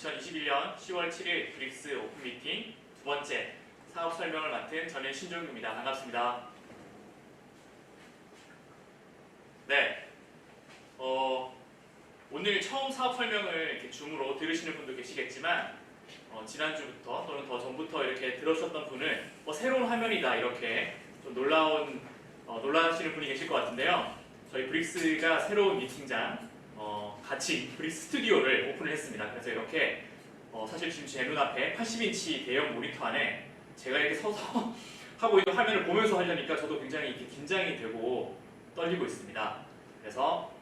2021년 10월 7일 브릭스 오픈 미팅 두 번째 사업 설명을 맡은 저는 신종규입니다. 반갑습니다. 네, 오늘 처음 사업 설명을 이렇게 줌으로 들으시는 분도 계시겠지만 지난주부터 또는 더 전부터 이렇게 들으셨던 분은 새로운 화면이다 이렇게 좀 놀라시는 분이 계실 것 같은데요. 저희 브릭스가 새로운 미팅장 같이 브릭스 스튜디오를 오픈을 했습니다. 그래서 이렇게 사실 지금 제 눈앞에 80인치 대형 모니터 안에 제가 이렇게 서서 하고 있는 화면을 보면서 하려니까 저도 굉장히 이렇게 긴장이 되고 떨리고 있습니다. 그래서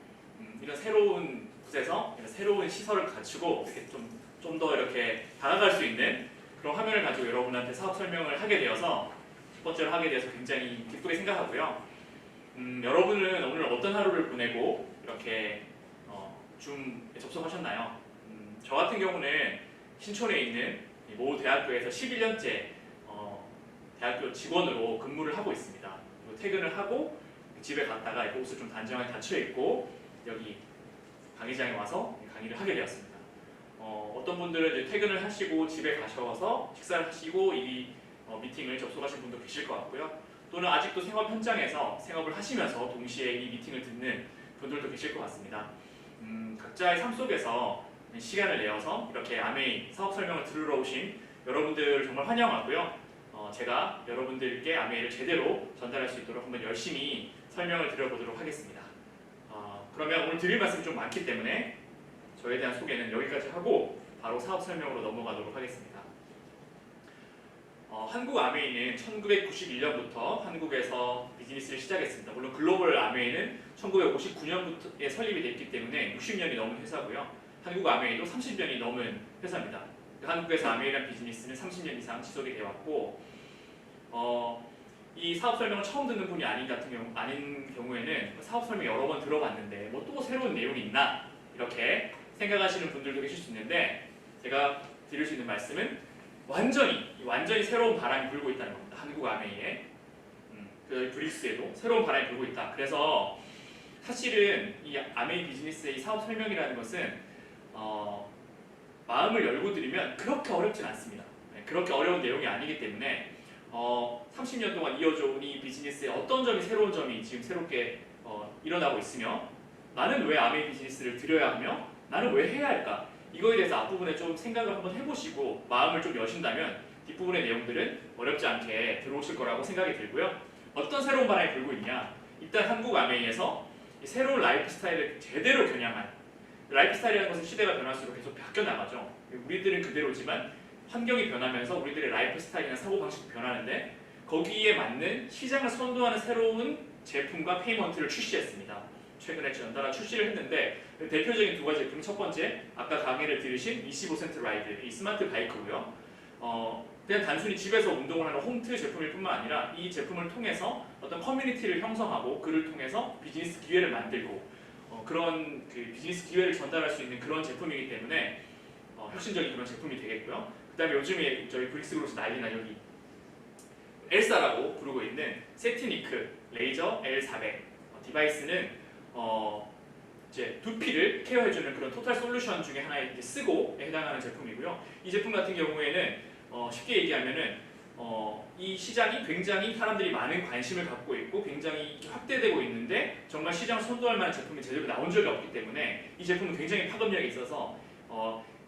이런 새로운 곳에서 이런 새로운 시설을 갖추고 이렇게 좀 더 이렇게 다가갈 수 있는 그런 화면을 가지고 여러분한테 사업 설명을 하게 되어서 첫 번째로 하게 돼서 굉장히 기쁘게 생각하고요. 여러분은 오늘 어떤 하루를 보내고 이렇게 줌에 접속하셨나요? 저 같은 경우는 신촌에 있는 모 대학교에서 11년째 대학교 직원으로 근무를 하고 있습니다. 그리고 퇴근을 하고 집에 갔다가 옷을 좀 단정하게 갖춰 입고 여기 강의장에 와서 강의를 하게 되었습니다. 어떤 분들은 이제 퇴근을 하시고 집에 가셔서 식사를 하시고 이 미팅을 접속하신 분도 계실 것 같고요. 또는 아직도 생업 현장에서 생업을 하시면서 동시에 이 미팅을 듣는 분들도 계실 것 같습니다. 각자의 삶 속에서 시간을 내어서 이렇게 아메이 사업 설명을 들으러 오신 여러분들을 정말 환영하고요. 제가 여러분들께 아메이를 제대로 전달할 수 있도록 한번 열심히 설명을 드려보도록 하겠습니다. 그러면 오늘 드릴 말씀이 좀 많기 때문에 저에 대한 소개는 여기까지 하고 바로 사업 설명으로 넘어가도록 하겠습니다. 한국 아메이는 1991년부터 한국에서 비즈니스를 시작했습니다. 물론 글로벌 아메이는 1959년부터에 설립이 됐기 때문에 60년이 넘은 회사고요. 한국 아메이도 30년이 넘은 회사입니다. 한국에서 아메이란 비즈니스는 30년 이상 지속이 되어 왔고 이 사업 설명을 처음 듣는 분이 아닌 경우에는 사업 설명 여러 번 들어봤는데 뭐 또 새로운 내용이 있나 이렇게 생각하시는 분들도 계실 수 있는데 제가 드릴 수 있는 말씀은 완전히 새로운 바람이 불고 있다는 겁니다. 한국 아메이에 그 브릭스에도 새로운 바람이 불고 있다. 그래서 사실은 이 아메이 비즈니스의 이 사업 설명이라는 것은 마음을 열고 드리면 그렇게 어렵진 않습니다. 그렇게 어려운 내용이 아니기 때문에 30년 동안 이어져온 이 비즈니스의 어떤 점이 새로운 점이 지금 새롭게 일어나고 있으며 나는 왜 아메이 비즈니스를 들여야 하며 나는 왜 해야 할까? 이거에 대해서 앞부분에 좀 생각을 한번 해보시고 마음을 좀 여신다면 뒷부분의 내용들은 어렵지 않게 들어오실 거라고 생각이 들고요. 어떤 새로운 바람이 불고 있냐? 일단 한국 아메이에서 새로운 라이프 스타일을 제대로 겨냥한 라이프 스타일이라는 것은 시대가 변할수록 계속 바뀌어 나가죠. 우리들은 그대로지만 환경이 변하면서 우리들의 라이프 스타일이나 사고방식도 변하는데 거기에 맞는 시장을 선도하는 새로운 제품과 페이먼트를 출시했습니다. 최근에 연달아 출시를 했는데 대표적인 두 가지 제품, 첫 번째 아까 강의를 들으신 25센트 라이드, 이 스마트 바이크고요. 그냥 단순히 집에서 운동을 하는 홈트 제품일 뿐만 아니라 이 제품을 통해서 어떤 커뮤니티를 형성하고 그를 통해서 비즈니스 기회를 만들고 그런 그 비즈니스 기회를 전달할 수 있는 그런 제품이기 때문에 혁신적인 그런 제품이 되겠고요. 그 다음에 요즘에 저희 브릭스 그룹에서 난리나 여기 엘사라고 부르고 있는 세티니크 레이저 L400 디바이스는 이제 두피를 케어해주는 그런 토탈 솔루션 중에 하나에 이제 쓰고 해당하는 제품이고요. 이 제품 같은 경우에는 쉽게 얘기하면은 이 시장이 굉장히 사람들이 많은 관심을 갖고 있고 굉장히 확대되고 있는데 정말 시장을 선도할 만한 제품이 제대로 나온 적이 없기 때문에 이 제품은 굉장히 파급력이 있어서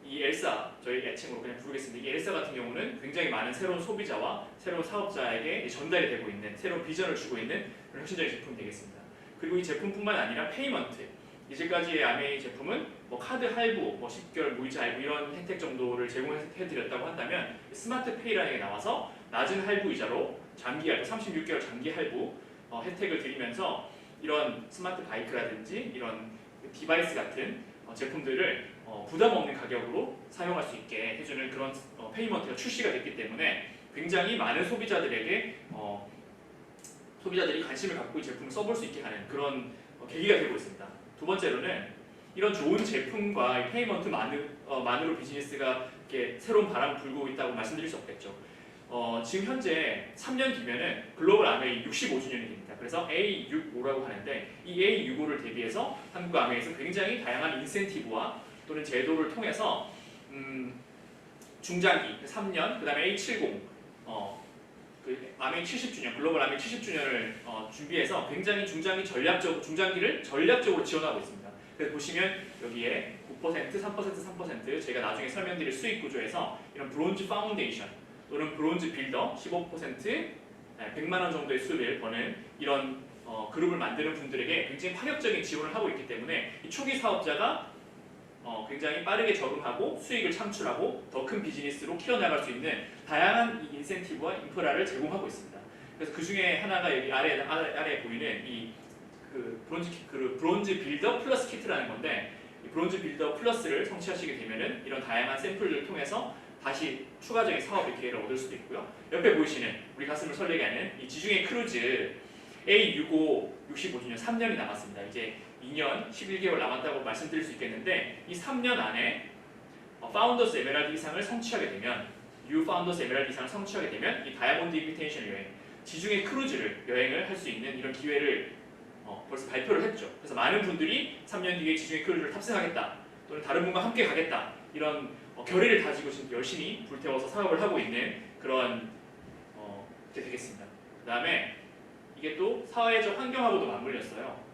이 엘사, 저희 애칭으로 그냥 부르겠습니다. 이 엘사 같은 경우는 굉장히 많은 새로운 소비자와 새로운 사업자에게 전달이 되고 있는 새로운 비전을 주고 있는 그런 혁신적인 제품이 되겠습니다. 그리고 이 제품뿐만 아니라 페이먼트, 이제까지의 아메이 제품은 뭐 카드 할부, 뭐 10개월 무이자 할부 이런 혜택 정도를 제공해드렸다고 한다면 스마트 페이라는 게 나와서 낮은 할부 이자로 장기 할부, 36개월 장기 할부 혜택을 드리면서 이런 스마트 바이크라든지 이런 디바이스 같은 제품들을 부담 없는 가격으로 사용할 수 있게 해주는 그런 페이먼트가 출시가 됐기 때문에 굉장히 많은 소비자들에게 소비자들이 관심을 갖고 이 제품을 써볼 수 있게 하는 그런 계기가 되고 있습니다. 두 번째로는 이런 좋은 제품과 이 페이먼트만으로 비즈니스가 이렇게 새로운 바람을 불고 있다고 말씀드릴 수 없겠죠. 지금 현재 3년 뒤면은 글로벌 아메이 65주년이 됩니다. 그래서 A65라고 하는데 이 A65를 대비해서 한국 아메이에서 굉장히 다양한 인센티브와 또는 제도를 통해서 중장기 3년, 그 다음에 A70 그 아메이 70주년, 글로벌 아메이 70주년을 준비해서 굉장히 중장기를 전략적으로 지원하고 있습니다. 그래서 보시면 여기에 9%, 3%, 3% 저희가 나중에 설명드릴 수익 구조에서 이런 브론즈 파운데이션 또는 브론즈 빌더 15% 100만 원 정도의 수익을 버는 이런 그룹을 만드는 분들에게 굉장히 파격적인 지원을 하고 있기 때문에 이 초기 사업자가 굉장히 빠르게 적응하고 수익을 창출하고 더 큰 비즈니스로 키워나갈 수 있는 다양한 인센티브와 인프라를 제공하고 있습니다. 그래서 그 중에 하나가 여기 아래에 보이는 이 브론즈 빌더 플러스 키트라는 건데, 이 브론즈 빌더 플러스를 성취하시게 되면은 이런 다양한 샘플들을 통해서 다시 추가적인 사업의 기회를 얻을 수도 있고요. 옆에 보이시는 우리 가슴을 설레게 하는 이 지중해 크루즈 A65 65주년 3년이 남았습니다. 이제 2년 11개월 남았다고 말씀드릴 수 있겠는데, 이 3년 안에 파운더스 에메랄드 이상을 성취하게 되면, 뉴 파운더스 에메랄드 이상을 성취하게 되면 이 다이아몬드 인비테이션 여행, 지중해 크루즈를 여행을 할 수 있는 이런 기회를 벌써 발표를 했죠. 그래서 많은 분들이 3년 뒤에 지중해 크루즈를 탑승하겠다, 또는 다른 분과 함께 가겠다, 이런 결의를 다지고 지금 열심히 불태워서 사업을 하고 있는 그런 게 되겠습니다. 그 다음에 이게 또 사회적 환경하고도 맞물렸어요.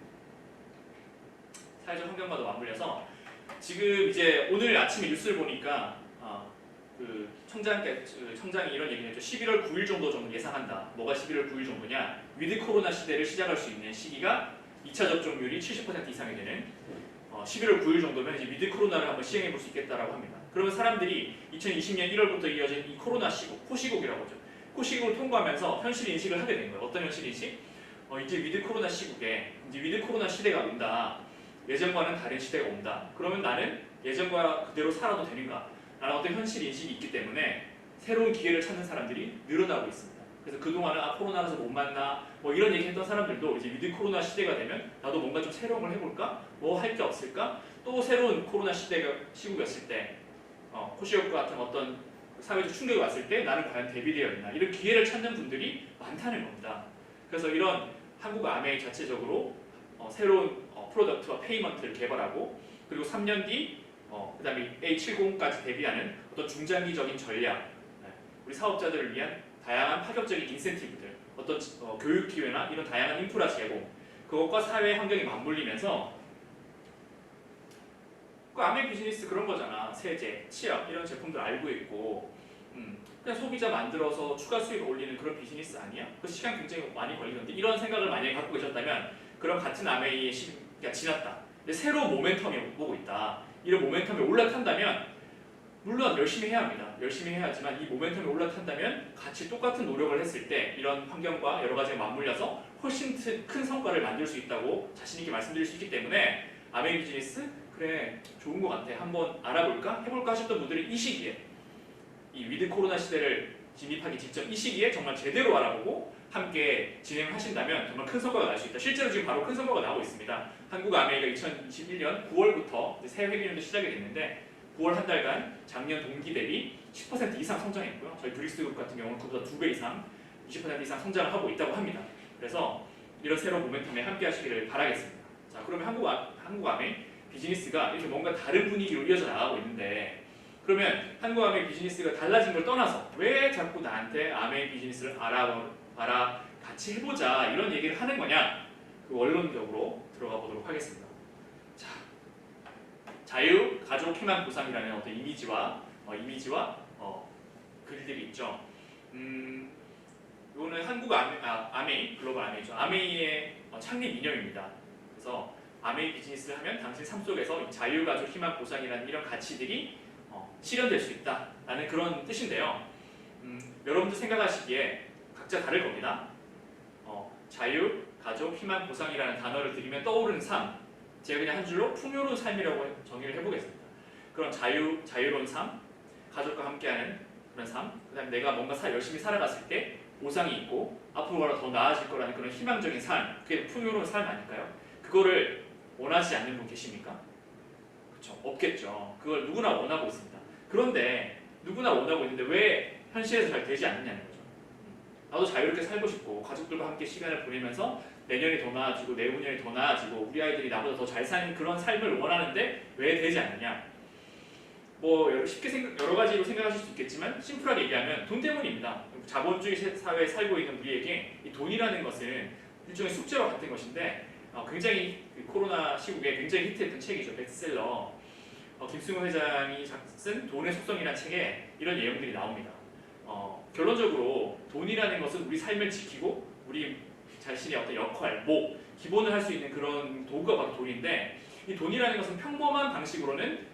사회적 환경과도 맞물려서 지금 이제 오늘 아침에 뉴스를 보니까 그 청장이 이런 얘기를 했죠. 11월 9일 정도 예상한다. 뭐가 11월 9일 정도냐? 위드 코로나 시대를 시작할 수 있는 시기가 2차 접종률이 70% 이상이 되는 11월 9일 정도면 이제 위드 코로나를 한번 시행해 볼 수 있겠다라고 합니다. 그러면 사람들이 2020년 1월부터 이어진 이 코로나 시국, 코시국이라고 하죠. 코시국을 통과하면서 현실 인식을 하게 된 거예요. 어떤 현실 인식? 이제 위드 코로나 시국에 이제 위드 코로나 시대가 온다. 예전과는 다른 시대가 온다. 그러면 나는 예전과 그대로 살아도 되는가? 라는 어떤 현실 인식이 있기 때문에 새로운 기회를 찾는 사람들이 늘어나고 있습니다. 그래서 그동안은 코로나라서 못 만나 뭐 이런 얘기 했던 사람들도 이제 위드 코로나 시대가 되면 나도 뭔가 좀 새로운 걸 해볼까? 뭐 할 게 없을까? 또 새로운 코로나 시국이었을 때 코시국 같은 어떤 사회적 충격이 왔을 때 나는 과연 대비되어 있나? 이런 기회를 찾는 분들이 많다는 겁니다. 그래서 이런 한국 아메이 자체적으로 새로운 프로덕트와 페이먼트를 개발하고, 그리고 3년 뒤 그 다음에 A70까지 대비하는 어떤 중장기적인 전략, 우리 사업자들을 위한 다양한 파격적인 인센티브들, 어떤 교육 기회나 이런 다양한 인프라 제공, 그것과 사회 환경이 맞물리면서 그 아메 비즈니스 그런 거잖아. 세제, 치약 이런 제품들 알고 있고 그냥 소비자 만들어서 추가 수익을 올리는 그런 비즈니스 아니야? 그 시간 굉장히 많이 걸리는데, 이런 생각을 만약에 갖고 계셨다면 그럼 같은 아메이의 시기가 지났다. 근데 새로운 모멘텀이 오고 있다. 이런 모멘텀이 올라탄다면 물론 열심히 해야 합니다. 열심히 해야지만 이 모멘텀이 올라탄다면 같이 똑같은 노력을 했을 때 이런 환경과 여러 가지가 맞물려서 훨씬 큰 성과를 만들 수 있다고 자신 있게 말씀드릴 수 있기 때문에 아메이 비즈니스 그래 좋은 것 같아. 한번 알아볼까? 해볼까 하셨던 분들이 이 시기에 이 위드 코로나 시대를 진입하기 직전 이 시기에 정말 제대로 알아보고 함께 진행하신다면 정말 큰 성과가 날 수 있다. 실제로 지금 바로 큰 성과가 나오고 있습니다. 한국 아메이가 2021년 9월부터 새 회계년도 시작이 됐는데 9월 한 달간 작년 동기 대비 10% 이상 성장했고요. 저희 브릭스그룹 같은 경우는 그보다 2배 이상, 20% 이상 성장을 하고 있다고 합니다. 그래서 이런 새로운 모멘텀에 함께 하시기를 바라겠습니다. 자, 그러면 한국 아메이 비즈니스가 이렇게 뭔가 다른 분위기로 이어져 나가고 있는데, 그러면 한국 아메이 비즈니스가 달라진 걸 떠나서 왜 자꾸 나한테 아메이 비즈니스를 알아 같이 해보자 이런 얘기를 하는 거냐? 그 원론적으로 들어가 보도록 하겠습니다. 자, 자유, 가족, 희망, 보상이라는 어떤 이미지와 글들이 있죠. 이거는 한국 아메이, 글로벌 아메이죠. 아메이의 창립 이념입니다. 그래서 아메이 비즈니스를 하면 당신 삶 속에서 자유, 가족, 희망, 보상이라는 이런 가치들이 실현될 수 있다라는 그런 뜻인데요. 여러분들 생각하시기에 각자 다를 겁니다. 자유, 가족, 희망, 보상이라는 단어를 들으면 떠오르는 삶, 제가 그냥 한 줄로 풍요로운 삶이라고 정의를 해보겠습니다. 그런 자유로운 삶, 가족과 함께하는 그런 삶, 그 다음에 내가 뭔가 열심히 살아갔을 때 보상이 있고 앞으로 더 나아질 거라는 그런 희망적인 삶, 그게 풍요로운 삶 아닐까요? 그거를 원하지 않는 분 계십니까? 그렇죠, 없겠죠. 그걸 누구나 원하고 있습니다. 그런데 누구나 원하고 있는데 왜 현실에서 잘 되지 않느냐는 거죠. 나도 자유롭게 살고 싶고 가족들과 함께 시간을 보내면서 내년이 더 나아지고 내후년이 더 나아지고 우리 아이들이 나보다 더 잘 사는 그런 삶을 원하는데 왜 되지 않느냐? 뭐 여러 가지로 생각하실 수 있겠지만 심플하게 얘기하면 돈 때문입니다. 자본주의 사회에 살고 있는 우리에게 이 돈이라는 것은 일종의 숙제와 같은 것인데 굉장히 그 코로나 시국에 굉장히 히트했던 책이죠. 베스트셀러. 김승호 회장이 쓴 돈의 속성이라는 책에 이런 내용들이 나옵니다. 결론적으로 돈이라는 것은 우리 삶을 지키고 우리 자신의 어떤 역할, 기본을 할 수 있는 그런 도구가 바로 돈인데 이 돈이라는 것은 평범한 방식으로는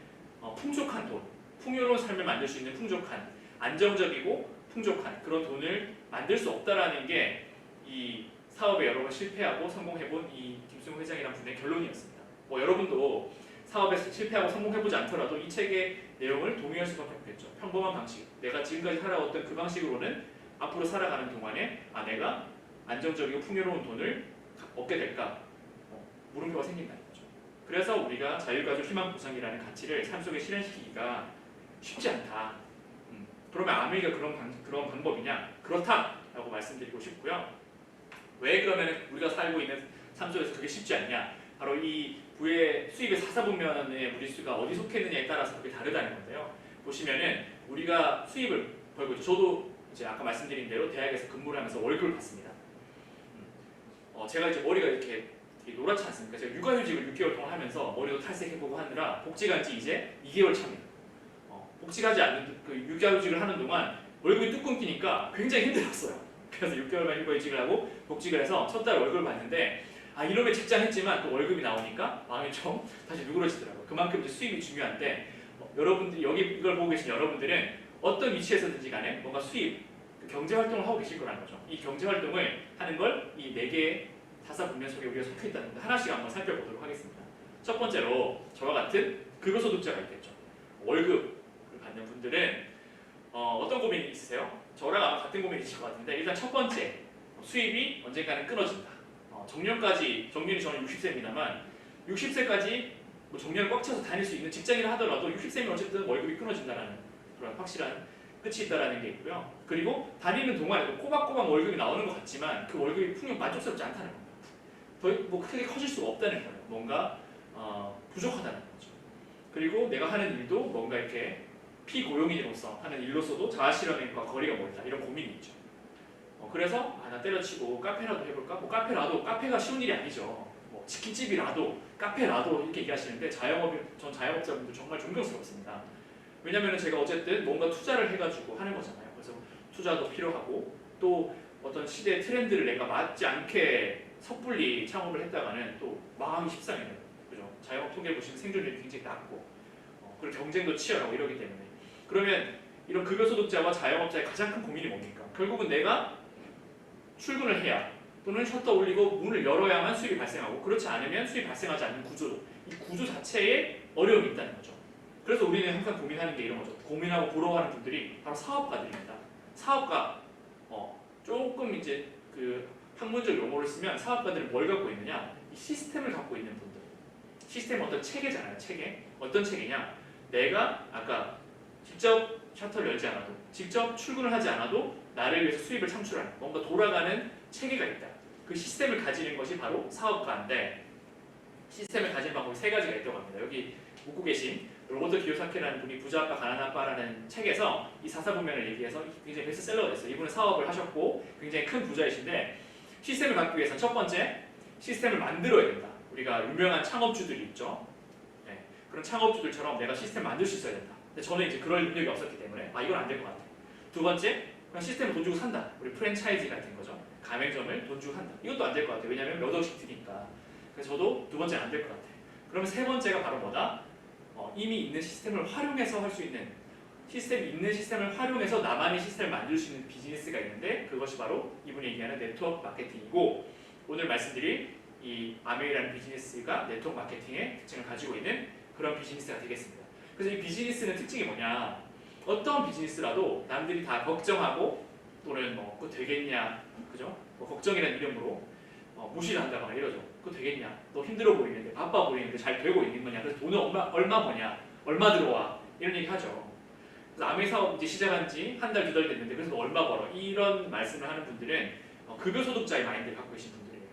풍족한 돈, 풍요로운 삶을 만들 수 있는 풍족한, 안정적이고 풍족한 그런 돈을 만들 수 없다라는 게 이 사업에 여러 번 실패하고 성공해본 이 김승호 회장이라는 분의 결론이었습니다. 뭐 여러분도 사업에 실패하고 성공해보지 않더라도 이 책의 내용을 동의할 수밖에 없겠죠. 평범한 방식, 내가 지금까지 살아왔던 그 방식으로는 앞으로 살아가는 동안에 내가 안정적이고 풍요로운 돈을 얻게 될까? 물음표가 생긴다는 거죠. 그래서 우리가 자유가족 희망보상이라는 가치를 삶 속에 실현시키기가 쉽지 않다. 그러면 아메이가 그런 방법이냐? 그렇다라고 말씀드리고 싶고요. 왜 그러면 우리가 살고 있는 삶 속에서 그게 쉽지 않냐? 바로 이 부의 수입의 사사분면의 무리수가 어디 속했느냐에 따라서 그게 다르다는 건데요. 보시면은 우리가 수입을 벌고 있죠. 저도 이제 아까 말씀드린 대로 대학에서 근무를 하면서 월급을 받습니다. 제가 이제 머리가 이렇게 노랗지 않습니까? 제가 육아휴직을 6개월 동안 하면서 머리도 탈색해보고 하느라 복직한 지 이제 2개월 차입니다. 복직하지 않는 그 육아휴직을 하는 동안 월급이 뚝 끊기니까 굉장히 힘들었어요. 그래서 6개월만 육아휴직을 하고 복직을 해서 첫 달 월급을 받는데 이러면 직장 했지만 또 월급이 나오니까 마음이 좀 다시 누그러지더라고요. 그만큼 이제 수입이 중요한데 여러분들이 여기 이걸 보고 계신 여러분들은 어떤 위치에서든지 간에 뭔가 수입, 경제 활동을 하고 계실 거라는 거죠. 이 경제 활동을 하는 걸 이 4개의 사사분면 속에 우리가 속해 있다는 거 하나씩 한번 살펴보도록 하겠습니다. 첫 번째로 저와 같은 급여소득자가 있겠죠. 월급을 받는 분들은 어떤 고민이 있으세요? 저랑 아마 같은 고민이실 것 같은데 일단 첫 번째 수입이 언젠가는 끊어진다. 정년이 저는 60세입니다만 60세까지 뭐 정년을 꽉 차서 다닐 수 있는 직장이라 하더라도 60세면 어쨌든 월급이 끊어진다라는 그런 확실한 끝이 있다라는 게 있고요. 그리고 다니는 동안에도 꼬박꼬박 월급이 나오는 것 같지만 그 월급이 풍요 만족스럽지 않다는 겁니다. 더 크게 커질 수가 없다는 거예요. 뭔가 부족하다는 거죠. 그리고 내가 하는 일도 뭔가 이렇게 피고용인으로서 하는 일로서도 자아실현과 거리가 멀다 이런 고민이 있죠. 그래서 나 때려치고 카페라도 해볼까? 뭐 카페가 쉬운 일이 아니죠. 뭐 치킨집이라도 카페라도 이렇게 얘기하시는데 전 자영업자분들 정말 존경스럽습니다. 왜냐면은 제가 어쨌든 뭔가 투자를 해가지고 하는 거잖아요. 그래서 투자도 필요하고 또 어떤 시대의 트렌드를 내가 맞지 않게 섣불리 창업을 했다가는 또 마음이 식상해요. 그죠? 자영업 통계 보시면 생존율이 굉장히 낮고 그리고 경쟁도 치열하고 이러기 때문에 그러면 이런 급여소득자와 자영업자의 가장 큰 고민이 뭡니까? 결국은 내가 출근을 해야 또는 셔터 올리고 문을 열어야만 수입이 발생하고 그렇지 않으면 수입이 발생하지 않는 구조 이 구조 자체에 어려움이 있다는 거죠. 그래서 우리는 항상 고민하는 게 이런 거죠. 고민하고 부러워하는 분들이 바로 사업가들입니다. 사업가 조금 이제 그 학문적 용어를 쓰면 사업가들은 뭘 갖고 있느냐? 이 시스템을 갖고 있는 분들. 시스템은 어떤 체계잖아요. 체계. 어떤 체계냐? 내가 아까 직접 셔터를 열지 않아도 직접 출근을 하지 않아도 나를 위해서 수입을 창출하는 뭔가 돌아가는 체계가 있다. 그 시스템을 가지는 것이 바로 사업가인데 시스템을 가지는 방법이 3가지가 있다고 합니다. 여기 묻고 계신 로버트 기요사키라는 분이 부자 아빠 가난한 아빠라는 책에서 이 사사분면을 얘기해서 굉장히 베스트셀러가 됐어요. 이분은 사업을 하셨고 굉장히 큰 부자이신데 시스템을 갖기 위해서는 첫 번째 시스템을 만들어야 된다. 우리가 유명한 창업주들이 있죠. 네, 그런 창업주들처럼 내가 시스템을 만들 수 있어야 된다. 근데 저는 이제 그럴 능력이 없었기 때문에 이건 안 될 것 같아요. 두 번째 그냥 시스템을 돈 주고 산다. 우리 프랜차이즈 같은 거죠. 가맹점을 돈 주고 산다. 이것도 안 될 것 같아요. 왜냐하면 몇 억씩 드니까. 그래서 저도 두 번째는 안 될 것 같아요. 그러면 세 번째가 바로 뭐다? 이미 있는 시스템을 활용해서 할 수 있는 시스템을 활용해서 나만의 시스템을 만들 수 있는 비즈니스가 있는데 그것이 바로 이분이 얘기하는 네트워크 마케팅이고 오늘 말씀드릴 이 아메이라는 비즈니스가 네트워크 마케팅의 특징을 가지고 있는 그런 비즈니스가 되겠습니다. 그래서 이 비즈니스는 특징이 뭐냐? 어떤 비즈니스라도 남들이 다 걱정하고 또는 뭐 그거 되겠냐, 그죠? 뭐 걱정이라는 이름으로 무시를 한다거나 이러죠. 그거 되겠냐? 너 힘들어 보이는데 바빠 보이는데 잘 되고 있는 거냐? 그래서 돈을 얼마 버냐? 얼마 들어와? 이런 얘기 하죠. 그래서 아메이 사업 이제 시작한 지 한 달, 2달 됐는데 그래서 너 얼마 벌어? 이런 말씀을 하는 분들은 급여소득자의 마인드를 갖고 계신 분들이에요.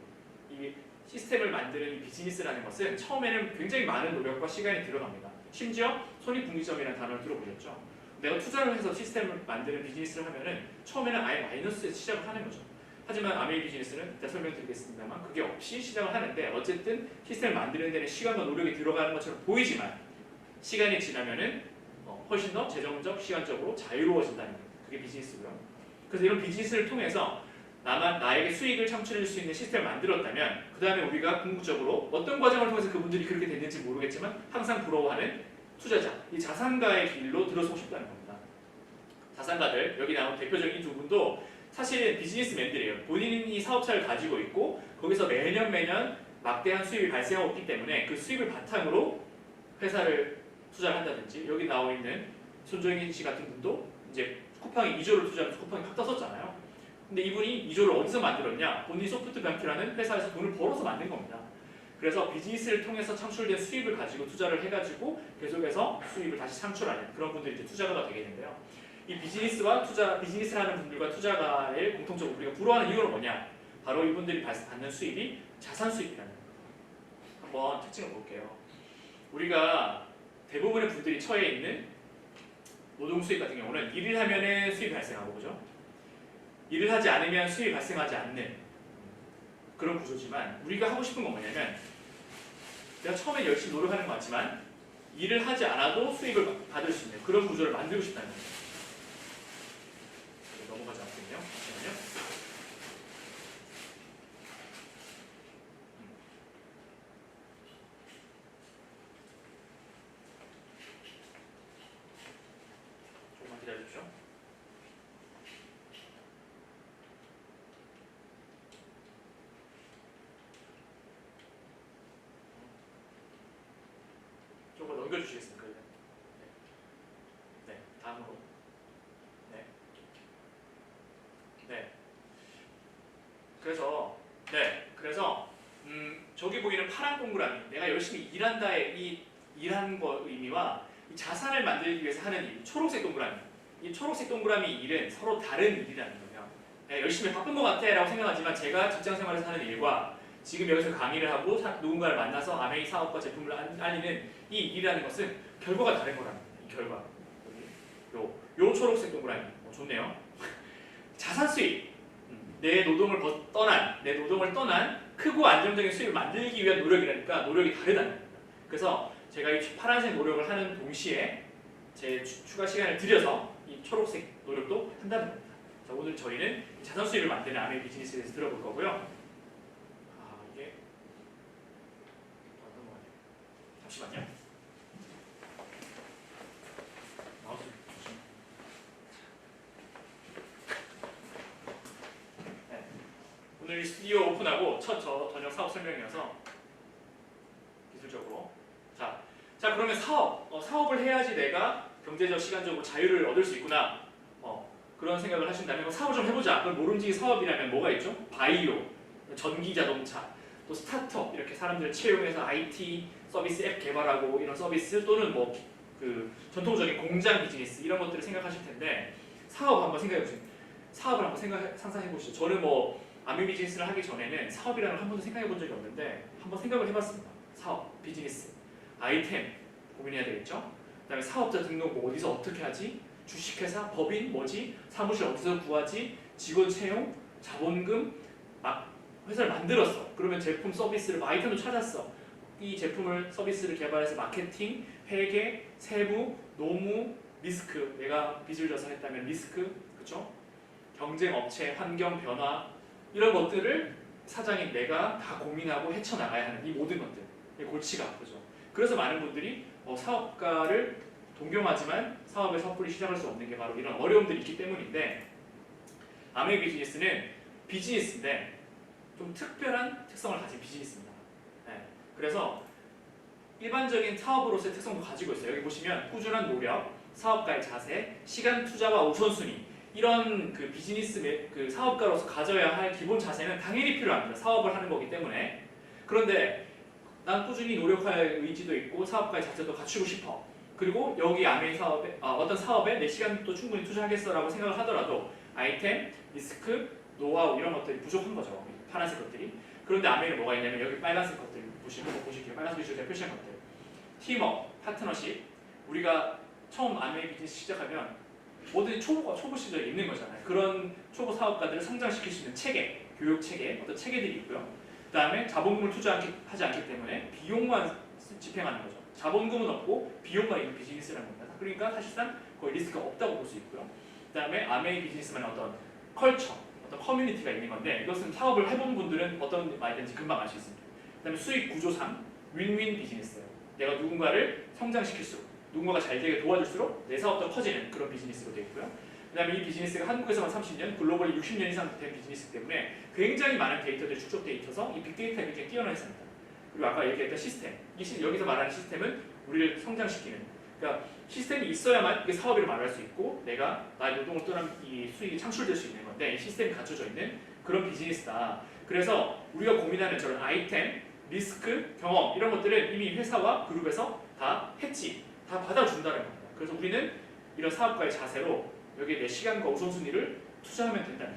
이 시스템을 만드는 이 비즈니스라는 것은 처음에는 굉장히 많은 노력과 시간이 들어갑니다. 심지어 손익분기점이라는 단어를 들어보셨죠? 내가 투자를 해서 시스템을 만드는 비즈니스를 하면은 처음에는 아예 마이너스에서 시작을 하는 거죠. 하지만 아메이 비즈니스는 이따 설명드리겠습니다만 그게 없이 시작을 하는데 어쨌든 시스템을 만드는 데는 시간과 노력이 들어가는 것처럼 보이지만 시간이 지나면은 훨씬 더 재정적, 시간적으로 자유로워진다는 거예요. 그게 비즈니스고요. 그래서 이런 비즈니스를 통해서 나에게 수익을 창출할 수 있는 시스템을 만들었다면 그 다음에 우리가 궁극적으로 어떤 과정을 통해서 그분들이 그렇게 됐는지 모르겠지만 항상 부러워하는 투자자, 이 자산가의 길로 들어서고 싶다는 겁니다. 자산가들, 여기 나온 대표적인 두 분도 사실은 비즈니스맨들이에요. 본인이 사업차를 가지고 있고 거기서 매년 막대한 수입이 발생하고 있기 때문에 그 수입을 바탕으로 회사를 투자를 한다든지 여기 나와 있는 손정인 씨 같은 분도 이제 쿠팡이 2조를 투자하면서 쿠팡이 확 떴었잖아요. 근데 이분이 2조를 어디서 만들었냐? 본인이 소프트뱅크라는 회사에서 돈을 벌어서 만든 겁니다. 그래서 비즈니스를 통해서 창출된 수입을 가지고 투자를 해가지고 계속해서 수입을 다시 창출하는 그런 분들이 이제 투자가가 되게 되는데요. 이 비즈니스와 비즈니스를 하는 분들과 투자가의 공통적으로 우리가 부러워하는 이유는 뭐냐? 바로 이분들이 받는 수입이 자산 수입이라는 거예요. 한번 특징을 볼게요. 우리가 대부분의 분들이 처해 있는 노동 수입 같은 경우는 일을 하면은 수입이 발생하고 그죠? 일을 하지 않으면 수입이 발생하지 않는 그런 구조지만 우리가 하고 싶은 건 뭐냐면 내가 처음에 열심히 노력하는 것 같지만 일을 하지 않아도 수입을 받을 수 있는 그런 구조를 만들고 싶다는 거예요. 넘어가지 않거든요. 잠시만요. 조금만 기다려주십시오. 조금 넘겨주시겠습니까? 네, 다음으로. 네. 네. 그래서 저기 보이는 파란 동그라미, 내가 열심히 일한다의 이 일하는 거 의미와 이 자산을 만들기 위해서 하는 일, 초록색 동그라미. 이 초록색 동그라미 일은 서로 다른 일이라는 거예요. 네, 열심히 바쁜 것 같아라고 생각하지만 제가 직장 생활에서 하는 일과 지금 여기서 강의를 하고 누군가를 만나서 아메이 사업과 제품을 알리는 이 일이라는 것은 결과가 다른 거라는 거예요. 이 결과. 요 초록색 동그라미. 좋네요. 자산 수입. 내 노동을 떠난 크고 안정적인 수입을 만들기 위한 노력이라니까 노력이 다르다는 겁니다. 그래서 제가 이 파란색 노력을 하는 동시에 제 추가 시간을 들여서 이 초록색 노력도 한다는 겁니다. 자, 오늘 저희는 자산 수입을 만드는 아메이 비즈니스에 대해서 들어볼 거고요. 이게 잠시만요. 오늘 스튜디오 오픈하고 첫 저녁 사업 설명이어서 기술적으로 자 그러면 사업을 해야지 내가 경제적 시간적으로 자유를 얻을 수 있구나 그런 생각을 하신다면 사업을 좀 해보자. 그럼 모름지기 사업이라면 뭐가 있죠? 바이오, 전기자동차, 또 스타트업 이렇게 사람들을 채용해서 IT 서비스 앱 개발하고 이런 서비스 또는 뭐 그 전통적인 공장 비즈니스 이런 것들을 생각하실 텐데 사업을 한번 상상해 보시죠. 저는 뭐 아메이 비즈니스를 하기 전에는 사업이라는 걸 한 번도 생각해 본 적이 없는데 한번 생각을 해봤습니다. 사업, 비즈니스, 아이템 고민해야 되겠죠? 그다음에 사업자 등록 뭐 어디서 어떻게 하지? 주식회사, 법인 뭐지? 사무실 어디서 구하지? 직원 채용, 자본금, 회사를 만들었어. 그러면 제품 서비스를 아이템도 찾았어. 이 제품을 서비스를 개발해서 마케팅, 회계, 세무, 노무, 리스크 내가 빚을 져서 했다면 리스크, 그렇죠? 경쟁 업체, 환경 변화 이런 것들을 사장인 내가 다 고민하고 헤쳐나가야 하는 이 모든 것들 골치가 아프죠. 그래서 많은 분들이 사업가를 동경하지만 사업에 섣불리 시작할 수 없는 게 바로 이런 어려움들이 있기 때문인데 아메이 비즈니스는 비즈니스인데 좀 특별한 특성을 가진 비즈니스입니다. 네. 그래서 일반적인 사업으로서의 특성도 가지고 있어요. 여기 보시면 꾸준한 노력, 사업가의 자세, 시간 투자와 우선순위 이런 그 비즈니스 그 사업가로서 가져야 할 기본 자세는 당연히 필요합니다. 사업을 하는 거기 때문에. 그런데 난 꾸준히 노력할 의지도 있고 사업가의 자세도 갖추고 싶어. 그리고 여기 아메이 사업에 어떤 사업에 내 시간도 충분히 투자하겠어라고 생각을 하더라도 아이템, 리스크, 노하우 이런 것들이 부족한 거죠. 파란색 것들이. 그런데 아메이는 뭐가 있냐면 여기 빨간색 것들 보실게요. 빨간색 빛으로 제가 표시한 것들. 팀업, 파트너십. 우리가 처음 아메이 비즈니스 시작하면 뭐든지 초보 시절에 있는 거잖아요. 그런 초보 사업가들을 성장시킬 수 있는 체계, 교육 체계, 어떤 체계들이 있고요. 그 다음에 자본금을 투자하지 않기 때문에 비용만 집행하는 거죠. 자본금은 없고 비용만 있는 비즈니스라는 겁니다. 그러니까 사실상 거의 리스크가 없다고 볼 수 있고요. 그 다음에 아메이 비즈니스만의 어떤 컬처, 어떤 커뮤니티가 있는 건데 이것은 사업을 해본 분들은 어떤 말인지 금방 알 수 있습니다. 그 다음에 수익 구조상 윈윈 비즈니스예요. 내가 누군가를 성장시킬수록 누군가가 잘 되게 도와줄수록 내 사업도 커지는 그런 비즈니스로 되어 있고요. 그 다음에 이 비즈니스가 한국에서만 30년, 글로벌리 60년 이상 된 비즈니스이기 때문에 굉장히 많은 데이터들이 축적되어 있어서 이 빅데이터에 굉장히 뛰어난 회사입니다. 그리고 아까 얘기했던 시스템, 여기서 말하는 시스템은 우리를 성장시키는, 그러니까 시스템이 있어야만 이게 사업이라고 말할 수 있고 내가 나의 노동을 떠난 이 수익이 창출될 수 있는 건데 이 시스템이 갖춰져 있는 그런 비즈니스다. 그래서 우리가 고민하는 저런 아이템, 리스크, 경험 이런 것들은 이미 회사와 그룹에서 다 했지, 다 받아준다는 겁니다. 그래서 우리는 이런 사업가의 자세로 여기에 내 시간과 우선순위를 투자하면 된다는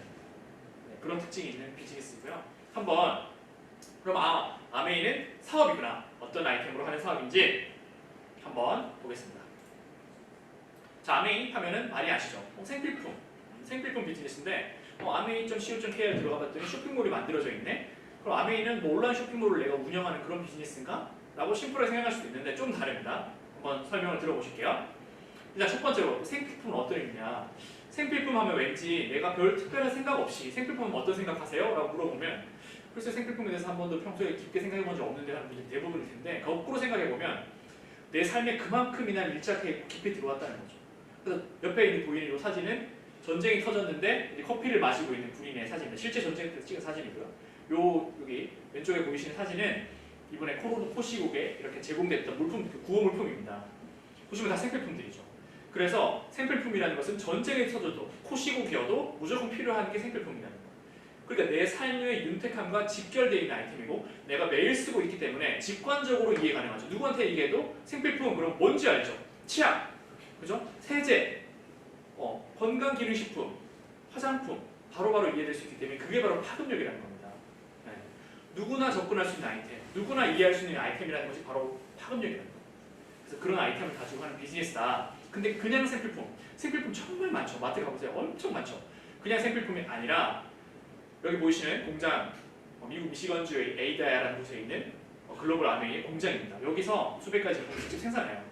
그런 특징이 있는 비즈니스고요. 한번 그럼 아메이는 사업이구나. 어떤 아이템으로 하는 사업인지 한번 보겠습니다. 자, 아메이 하면은 많이 아시죠? 생필품 비즈니스인데 아메이.co.kr에 들어가 봤더니 쇼핑몰이 만들어져 있네. 그럼 아메이는 뭐 온라인 쇼핑몰을 내가 운영하는 그런 비즈니스인가? 라고 심플하게 생각할 수도 있는데 좀 다릅니다. 한번 설명을 들어보실게요. 일단 첫 번째로 생필품은 어떤 의미냐? 생필품 하면 왠지 내가 별 특별한 생각 없이 생필품은 어떤 생각하세요? 라고 물어보면 글쎄 생필품에 대해서 한 번도 평소에 깊게 생각해 본 적 없는데 하는 분들이 대부분일 텐데 거꾸로 생각해 보면 내 삶에 그만큼이나 밀착해 깊이 들어왔다는 거죠. 그래서 옆에 있는 보이는 이 사진은 전쟁이 터졌는데 이제 커피를 마시고 있는 군인의 사진입니다. 실제 전쟁 때 찍은 사진이고요. 여기 왼쪽에 보이시는 사진은 이번에 코로나 시국에 이렇게 제공됐던 물품, 구호 물품입니다. 보시면 다 생필품들이죠. 그래서 생필품이라는 것은 전쟁에 터져도 코시국이어도 무조건 필요한 게 생필품이라는 거예요. 그러니까 내 삶의 윤택함과 직결되어 있는 아이템이고 내가 매일 쓰고 있기 때문에 직관적으로 이해 가능하죠. 누구한테 얘기해도 생필품은 그럼 뭔지 알죠? 치약, 그죠? 세제, 건강기능식품, 화장품 바로바로 이해될 수 있기 때문에 그게 바로 파급력이라는 겁니다. 네. 누구나 접근할 수 있는 아이템, 누구나 이해할 수 있는 아이템이라는 것이 바로 파급력이라는 겁니다. 그래서 그런 아이템을 가지고 하는 비즈니스다. 근데 그냥 생필품 정말 많죠. 마트 가보세요. 엄청 많죠. 그냥 생필품이 아니라 여기 보이시는 공장, 미국 미시건주의 에이다야라는 곳에 있는 글로벌 아메이의 공장입니다. 여기서 수백 가지 제품을 직접 생산해요.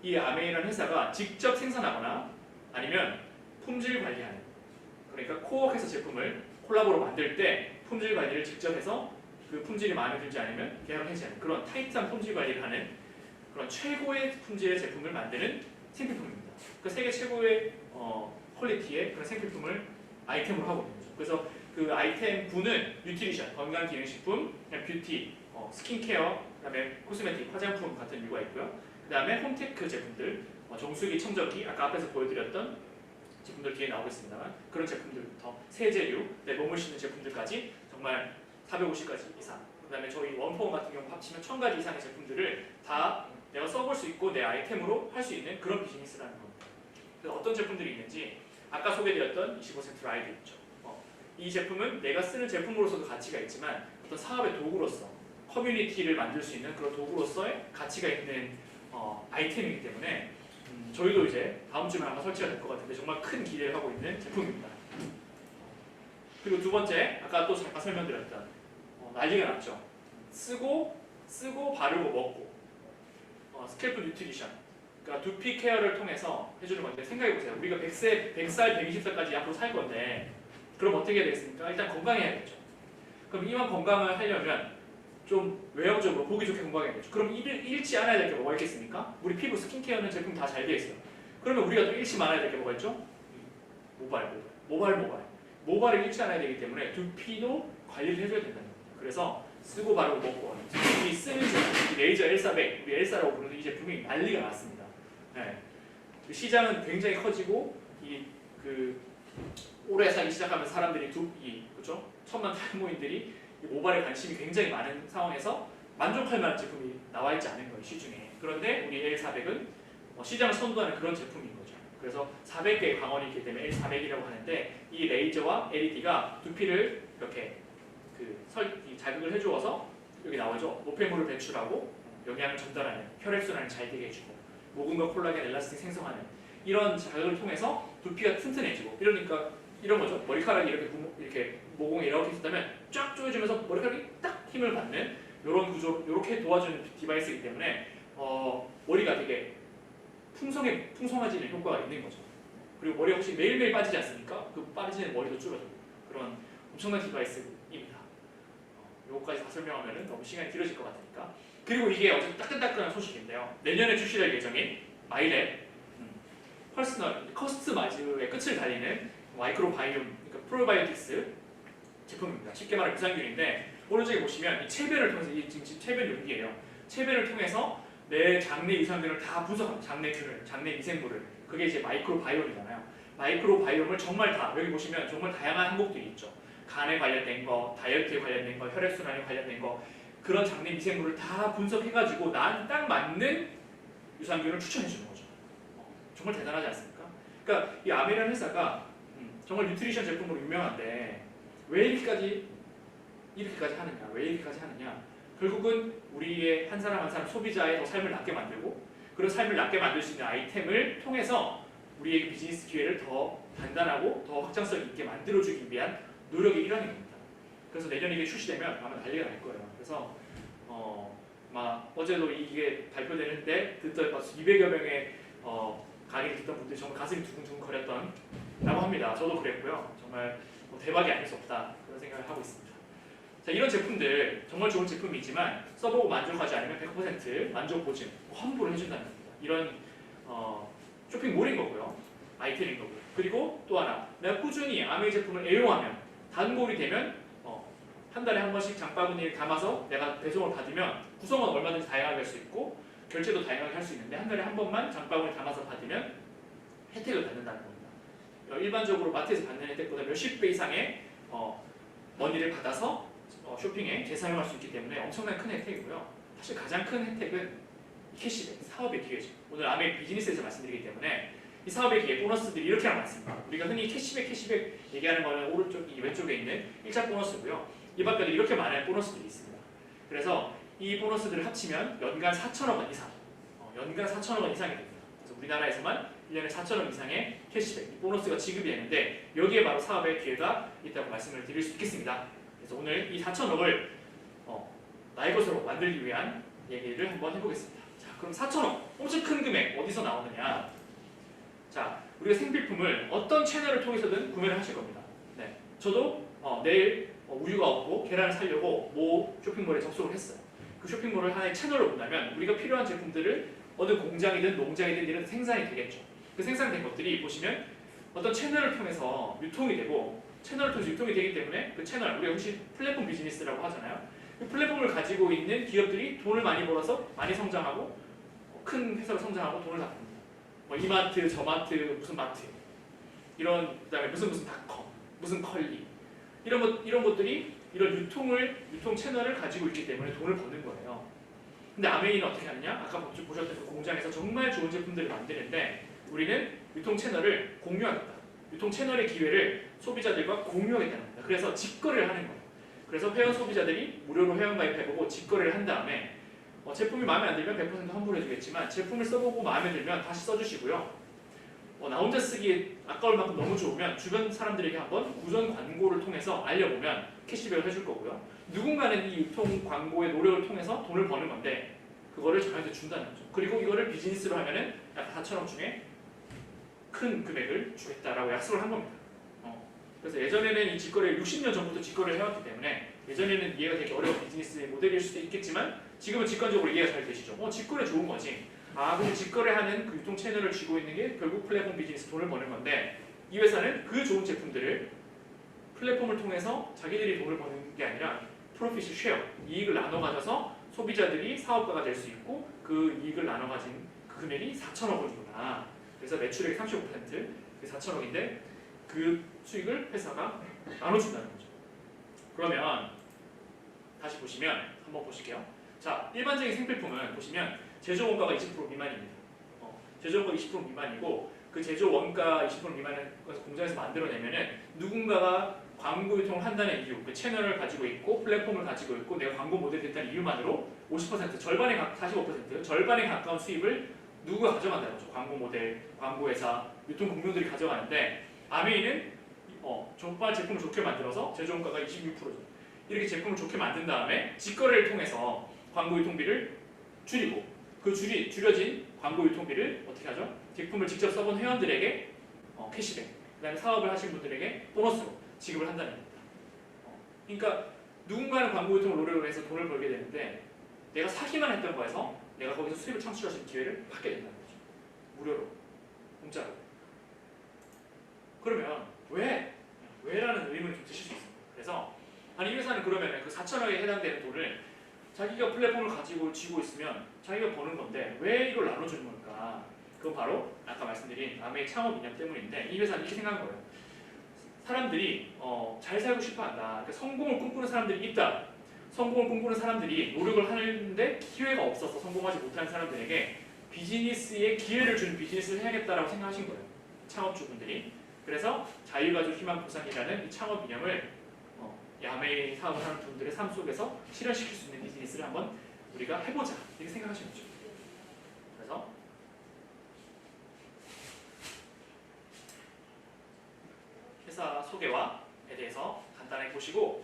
이 아메이라는 회사가 직접 생산하거나 아니면 품질 관리하는, 그러니까 코워크에서 제품을 콜라보로 만들 때 품질 관리를 직접 해서 그 품질이 마음에 들지 않으면 계약을 해지하는 그런 타이트한 품질 관리를 하는 그런 최고의 품질의 제품을 만드는 생필품입니다. 그 세계 최고의 퀄리티의 그런 생필품을 아이템으로 하고 있는 거죠. 그래서 그 아이템 부는 뉴트리션, 건강기능식품, 뷰티, 스킨케어, 그다음에 코스메틱, 화장품 같은 류가 있고요. 그다음에 홈테크 제품들, 정수기, 청정기, 아까 앞에서 보여드렸던 제품들 뒤에 나오겠습니다만 그런 제품들부터 세제류, 몸을 씻는 제품들까지 정말 450가지 이상. 그다음에 저희 원포원 같은 경우 합치면 1000가지 이상의 제품들을 다 내가 써볼 수 있고 내 아이템으로 할 수 있는 그런 비즈니스라는 겁니다. 그래서 어떤 제품들이 있는지 아까 소개드렸던 25% 라이드 있죠. 이 제품은 내가 쓰는 제품으로서도 가치가 있지만 어떤 사업의 도구로서 커뮤니티를 만들 수 있는 그런 도구로서의 가치가 있는 아이템이기 때문에 저희도 이제 다음 주면 아마 설치가 될 것 같은데 정말 큰 기대를 하고 있는 제품입니다. 그리고 두 번째, 아까 또 잠깐 설명드렸던 난리가 났죠. 쓰고 바르고 먹고 스캘프 뉴트리션, 그러니까 두피 케어를 통해서 해주는 건데 생각해보세요. 우리가 100살, 120살까지 앞으로 살 건데 그럼 어떻게 해야 되겠습니까? 일단 건강해야겠죠. 그럼 이만 건강을 하려면 좀 외형적으로 보기 좋게 건강해야겠죠. 그럼 잃지 않아야 될 게 뭐가 있겠습니까? 우리 피부 스킨케어는 제품 다 잘 되어 있어요. 그러면 우리가 또 잃지 말아야 될 게 뭐가 있죠? 모발을 잃지 않아야 되기 때문에 두피도 관리를 해줘야 된다는 겁니다. 그래서 쓰고 바르고 먹고 이 쓰는 제품, 레이저 L400, 우리 L사라고 부르는 이 제품이 난리가 났습니다. 네. 그 시장은 굉장히 커지고 오래 살기 시작하면서 사람들이 그렇죠? 천만 탈모인들이 모발에 관심이 굉장히 많은 상황에서 만족할 만한 제품이 나와 있지 않은 거예요, 시중에. 그런데 우리 L400은 시장을 선도하는 그런 제품인 거죠. 그래서 400개의 광원이 있기 때문에 L400이라고 하는데 이 레이저와 LED가 두피를 이렇게 자극을 해주어서 여기 나오죠. 노폐물을 배출하고 영양을 전달하는, 혈액순환을 잘 되게 해주고 모근과 콜라겐, 엘라스틴 생성하는 이런 자극을 통해서 두피가 튼튼해지고, 이러니까 이런 거죠. 머리카락이 이렇게 모공이 이렇게 있다면 쫙 조여주면서 머리카락이 딱 힘을 받는 이런 구조, 이렇게 도와주는 디바이스이기 때문에 머리가 되게 풍성해지는 효과가 있는 거죠. 그리고 머리가 혹시 매일매일 빠지지 않습니까? 그 빠지는 머리도 줄어들고 그런 엄청난 디바이스입니다. 요거까지 다 설명하면 너무 시간이 길어질 것 같으니까. 그리고 이게 어제 따끈따끈한 소식인데요. 내년에 출시될 예정인 마이랩 퍼스널 커스트마이즈의 끝을 달리는 마이크로바이옴, 그러니까 프로바이오틱스 제품입니다. 쉽게 말하면 유산균인데, 오른쪽에 보시면 이 체변을 통해서, 이 지금 체변 용기예요. 체변을 통해서 내 장내 유산균을 다 분석합니다. 장내균을, 장내 미생물을. 그게 이제 마이크로바이옴이잖아요. 마이크로바이옴을 정말 다, 여기 보시면 정말 다양한 항목들이 있죠. 간에 관련된 거, 다이어트에 관련된 거, 혈액순환에 관련된 거, 그런 장내 미생물을 다 분석해가지고 난 딱 맞는 유산균을 추천해주는 거죠. 정말 대단하지 않습니까? 그러니까 이 아메리안 회사가 정말 뉴트리션 제품으로 유명한데 왜 이렇게까지 하느냐? 왜 이렇게까지 하느냐? 결국은 우리의 한 사람 한 사람 소비자의 더 삶을 낫게 만들고, 그런 삶을 낫게 만들 수 있는 아이템을 통해서 우리에게 비즈니스 기회를 더 단단하고 더 확장성 있게 만들어주기 위한 노력의 일환인 겁니다. 그래서 내년에 이게 출시되면 아마 난리가 날 거예요. 그래서 막 어제도 이게 발표되는데 듣던 200여 명의 강의를 듣던 분들이 정말 가슴이 두근두근 거렸던 라고 합니다. 저도 그랬고요. 정말 대박이 아닐 수 없다, 그런 생각을 하고 있습니다. 자, 이런 제품들 정말 좋은 제품이지만 써보고 만족하지 않으면 100% 만족 보증, 환불을 해준다는 겁니다. 이런 쇼핑몰인 거고요. 아이템인 거고요. 그리고 또 하나, 내가 꾸준히 아메이 제품을 애용하면, 단골이 되면 한 달에 한 번씩 장바구니에 담아서 내가 배송을 받으면 구성은 얼마든지 다양하게 할 수 있고 결제도 다양하게 할 수 있는데, 한 달에 한 번만 장바구니에 담아서 받으면 혜택을 받는다는 겁니다. 일반적으로 마트에서 받는 혜택보다 몇십 배 이상의 머니를 받아서 쇼핑에 재사용할 수 있기 때문에 엄청나게 큰 혜택이고요. 사실 가장 큰 혜택은 캐시백, 사업의 기회죠. 오늘 아메이 비즈니스에서 말씀드리기 때문에 이 사업의 기회, 보너스들이 이렇게 많습니다. 우리가 흔히 캐시백 얘기하는 거는 오른쪽, 이 왼쪽에 있는 1차 보너스고요. 이 밖에도 이렇게 많은 보너스들이 있습니다. 그래서 이 보너스들을 합치면 연간 4천억 원 이상, 연간 4천억 원 이상이 됩니다. 그래서 우리나라에서만 1년에 4천억 원 이상의 캐시백, 보너스가 지급이 되는데 여기에 바로 사업의 기회가 있다고 말씀을 드릴 수 있겠습니다. 그래서 오늘 이 4천억을 나의 것으로 만들기 위한 얘기를 한번 해보겠습니다. 자, 그럼 4천억, 엄청 큰 금액 어디서 나오느냐? 자, 우리가 생필품을 어떤 채널을 통해서든 구매를 하실 겁니다. 네, 저도 내일 우유가 없고 계란을 사려고 모 쇼핑몰에 접속을 했어요. 그 쇼핑몰을 하나의 채널로 본다면 우리가 필요한 제품들을 어느 공장이든 농장이든 이런 생산이 되겠죠. 그 생산된 것들이 보시면 어떤 채널을 통해서 유통이 되고, 채널을 통해서 유통이 되기 때문에 그 채널, 우리가 혹시 플랫폼 비즈니스라고 하잖아요. 그 플랫폼을 가지고 있는 기업들이 돈을 많이 벌어서 많이 성장하고 큰 회사로 성장하고 돈을 다 봅니다. 뭐 이마트, 저마트, 무슨 마트, 이런, 그다음에 무슨 닷컴, 무슨 컬리, 이런 것들이 이런 유통 채널을 가지고 있기 때문에 돈을 버는 거예요. 근데 아메이는 어떻게 하느냐? 아까 보셨던 그 공장에서 정말 좋은 제품들을 만드는데 우리는 유통 채널을 공유하겠다. 유통 채널의 기회를 소비자들과 공유하겠다는 겁니다. 그래서 직거래를 하는 거예요. 그래서 회원 소비자들이 무료로 회원 가입해보고 직거래를 한 다음에 제품이 마음에 안 들면 100% 환불해주겠지만 제품을 써보고 마음에 들면 다시 써주시고요. 나 혼자 쓰기에 아까울 만큼 너무 좋으면 주변 사람들에게 한번 구전 광고를 통해서 알려보면 캐시백을 해줄 거고요. 누군가는 이 유통 광고의 노력을 통해서 돈을 버는 건데 그거를 저한테 준다는 거죠. 그리고 이거를 비즈니스로 하면은 약 4천억 중에 큰 금액을 주겠다라고 약속을 한 겁니다. 그래서 예전에는 이 직거래를 60년 전부터 직거래를 해왔기 때문에 예전에는 이해가 되기 어려운 비즈니스 모델일 수도 있겠지만 지금은 직관적으로 이해가 잘 되시죠. 직거래 좋은 거지. 근데 직거래하는 그 유통 채널을 쥐고 있는 게 결국 플랫폼 비즈니스, 돈을 버는 건데 이 회사는 그 좋은 제품들을 플랫폼을 통해서 자기들이 돈을 버는 게 아니라 프로핏 쉐어, 이익을 나눠 가져서 소비자들이 사업가가 될 수 있고 그 이익을 나눠 가진 그 금액이 4천억 원이구나. 그래서 매출액 35%, 4천억인데 그 수익을 회사가 나눠준다는 거죠. 그러면 다시 보시면 한번 보실게요. 자, 일반적인 생필품은 보시면 제조 원가가 20% 미만입니다. 제조 원가 20% 미만이고 그 제조 원가 20% 미만의 것을 공장에서 만들어내면은 누군가가 광고 유통을 한다는 이유, 그 채널을 가지고 있고 플랫폼을 가지고 있고 내가 광고 모델이 됐다는 이유만으로 50% 절반에 45% 절반에 가까운 수입을 누구가 가져간다는 거죠. 광고 모델, 광고 회사, 유통 공룡들이 가져가는데 아메이는 정말 제품을 좋게 만들어서 제조 원가가 26%죠. 이렇게 제품을 좋게 만든 다음에 직거래를 통해서 광고 유통비를 줄이고 그 줄여진 광고 유통비를 어떻게 하죠? 제품을 직접 써본 회원들에게 캐시백, 그다음에 사업을 하신 분들에게 보너스로 지급을 한다는 겁니다. 그러니까 누군가는 광고 유통을 노력을 해서 돈을 벌게 되는데 내가 사기만 했던 거에서 내가 거기서 수입을 창출할 수 있는 기회를 받게 된다는 거죠. 무료로, 공짜로. 그러면 왜라는 의문이 좀 드실 수 있습니다. 그래서 아니 이 회사는 그러면 그 4천억에 해당되는 돈을 자기가 플랫폼을 가지고 쥐고 있으면 자기가 버는 건데 왜 이걸 나눠주는 걸까? 그건 바로 아까 말씀드린 아메이 창업 이념 때문인데 이 회사는 이렇게 생각한 거예요. 사람들이 잘 살고 싶어한다. 그러니까 성공을 꿈꾸는 사람들이 있다. 성공을 꿈꾸는 사람들이 노력을 하는데 기회가 없어서 성공하지 못하는 사람들에게 비즈니스에 기회를 주는 비즈니스를 해야겠다라고 생각하신 거예요. 창업주분들이. 그래서 자유가족 희망 보상이라는 이 창업 이념을 야매의 사업을 하는 분들의 삶 속에서 실현시킬 수 있는 비즈니스를 한번 우리가 해보자 이렇게 생각하시는 거죠. 그래서 회사 소개와에 대해서 간단하게 보시고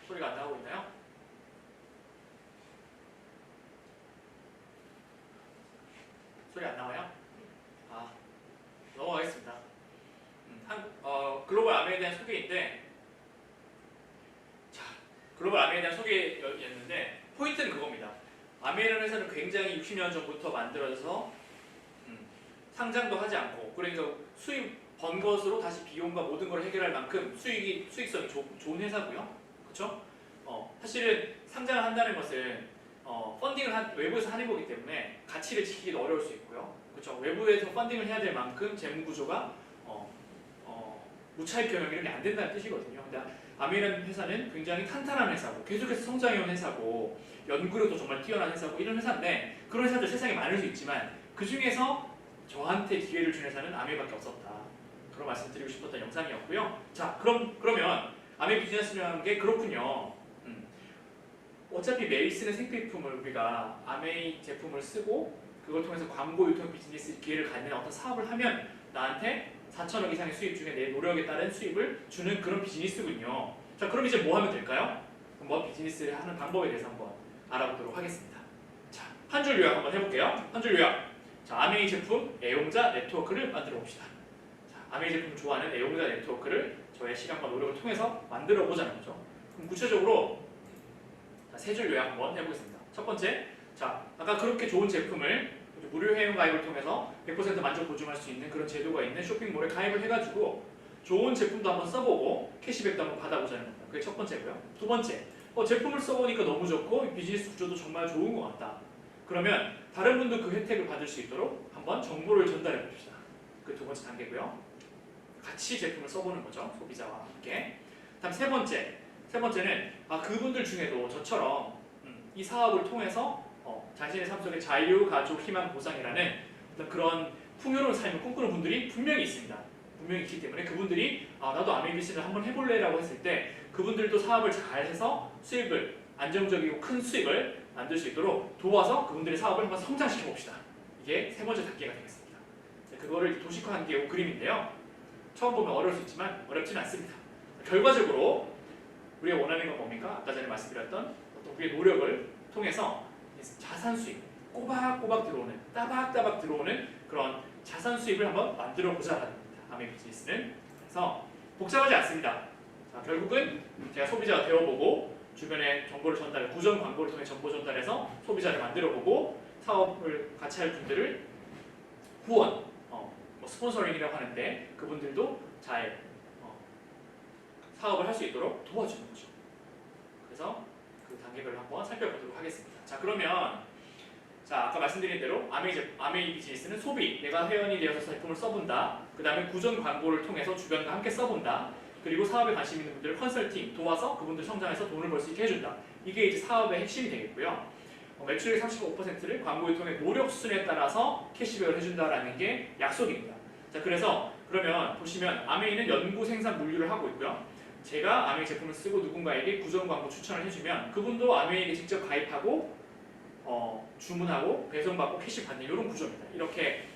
소리가 안 나오고 있나요? 소리 안 나와요? 아, 넘어가겠습니다. 글로벌 아메에 대한 소개인데, 자, 글로벌 아메에 대한 소개였는데 포인트는 그겁니다. 아메이라는 회사는 굉장히 60년 전부터 만들어져서 상장도 하지 않고 그러니까 수입 번 것으로 다시 비용과 모든 걸 해결할 만큼 수익성이 좋은 회사고요. 그렇죠? 사실은 상장을 한다는 것은 펀딩을 외부에서 하는 거기 때문에 가치를 지키기도 어려울 수 있고요. 그렇죠? 외부에서 펀딩을 해야 될 만큼 재무 구조가 무차익 경영 이런 게 안 된다는 뜻이거든요. 근데 아메이라는 회사는 굉장히 탄탄한 회사고 계속해서 성장해온 회사고 연구력도 정말 뛰어난 회사고 이런 회사인데 그런 회사들 세상에 많을 수 있지만 그 중에서 저한테 기회를 준 회사는 아메이밖에 없었다. 그런 말씀 드리고 싶었던 영상이었고요. 자, 그러면 아메이 비즈니스라는 게 그렇군요. 어차피 매일 쓰는 생필품을 우리가 아메이 제품을 쓰고 그걸 통해서 광고 유통 비즈니스 기회를 갖는 어떤 사업을 하면 나한테 4천억 이상의 수입 중에 내 노력에 따른 수입을 주는 그런 비즈니스군요. 자, 그럼 이제 뭐 하면 될까요? 뭐 비즈니스를 하는 방법에 대해서 한번 알아보도록 하겠습니다. 자, 한 줄 요약 한번 해볼게요. 한 줄 요약. 자, 아메이 제품 애용자 네트워크를 만들어 봅시다. 자, 아메이 제품을 좋아하는 애용자 네트워크를 저의 시간과 노력을 통해서 만들어 보자는 거죠. 그럼 구체적으로 세 줄 요약 한번 해보겠습니다. 첫 번째, 자, 아까 그렇게 좋은 제품을 무료 회원 가입을 통해서 100% 만족 보증할 수 있는 그런 제도가 있는 쇼핑몰에 가입을 해가지고 좋은 제품도 한번 써보고 캐시백도 한번 받아보자는 겁니다. 그게 첫 번째고요. 두 번째, 제품을 써보니까 너무 좋고 비즈니스 구조도 정말 좋은 것 같다. 그러면 다른 분도 그 혜택을 받을 수 있도록 한번 정보를 전달해 봅시다. 그 두 번째 단계고요. 같이 제품을 써보는 거죠. 소비자와 함께. 다음 세 번째는 그분들 중에도 저처럼 이 사업을 통해서 자신의 삶 속에 자유, 가족, 희망, 보상이라는 어떤 그런 풍요로운 삶을 꿈꾸는 분들이 분명히 있습니다. 분명히 있기 때문에 그분들이 나도 아메이 비즈니스를 한번 해볼래라고 했을 때 그분들도 사업을 잘 해서 수입을 안정적이고 큰 수익을 만들 수 있도록 도와서 그분들의 사업을 한번 성장시켜 봅시다. 이게 세 번째 단계가 되겠습니다. 그거를 도식화한 게 이 그림인데요. 처음 보면 어려울 수 있지만 어렵지는 않습니다. 결과적으로 우리가 원하는 건 뭡니까? 아까 전에 말씀드렸던 어떤 우리의 노력을 통해서 자산 수입, 꼬박꼬박 들어오는, 따박따박 들어오는 그런 자산 수입을 한번 만들어 보자라는 겁니다. 아메이 비즈니스는. 그래서 복잡하지 않습니다. 자, 결국은 제가 소비자가 되어보고 주변에 정보를 전달해, 구전 광고를 통해 정보 전달해서 소비자를 만들어보고 사업을 같이 할 분들을 후원, 뭐 스폰서링이라고 하는데 그분들도 잘 사업을 할 수 있도록 도와주는 거죠. 그래서 그 단계별로 한번 살펴보도록 하겠습니다. 자, 그러면 아까 말씀드린 대로 아메이 비즈니스는 소비, 내가 회원이 되어서 제품을 써본다. 그 다음에 구전 광고를 통해서 주변과 함께 써본다. 그리고 사업에 관심 있는 분들을 컨설팅, 도와서 그분들 성장해서 돈을 벌 수 있게 해준다. 이게 이제 사업의 핵심이 되겠고요. 매출의 35%를 광고를 통해 노력 수준에 따라서 캐시백을 해준다라는 게 약속입니다. 자, 그래서 그러면 보시면 아메이는 연구 생산 물류를 하고 있고요. 제가 아메이 제품을 쓰고 누군가에게 구전 광고 추천을 해주면 그분도 아메이에게 직접 가입하고 주문하고 배송받고 캐시 받는 이런 구조입니다. 이렇게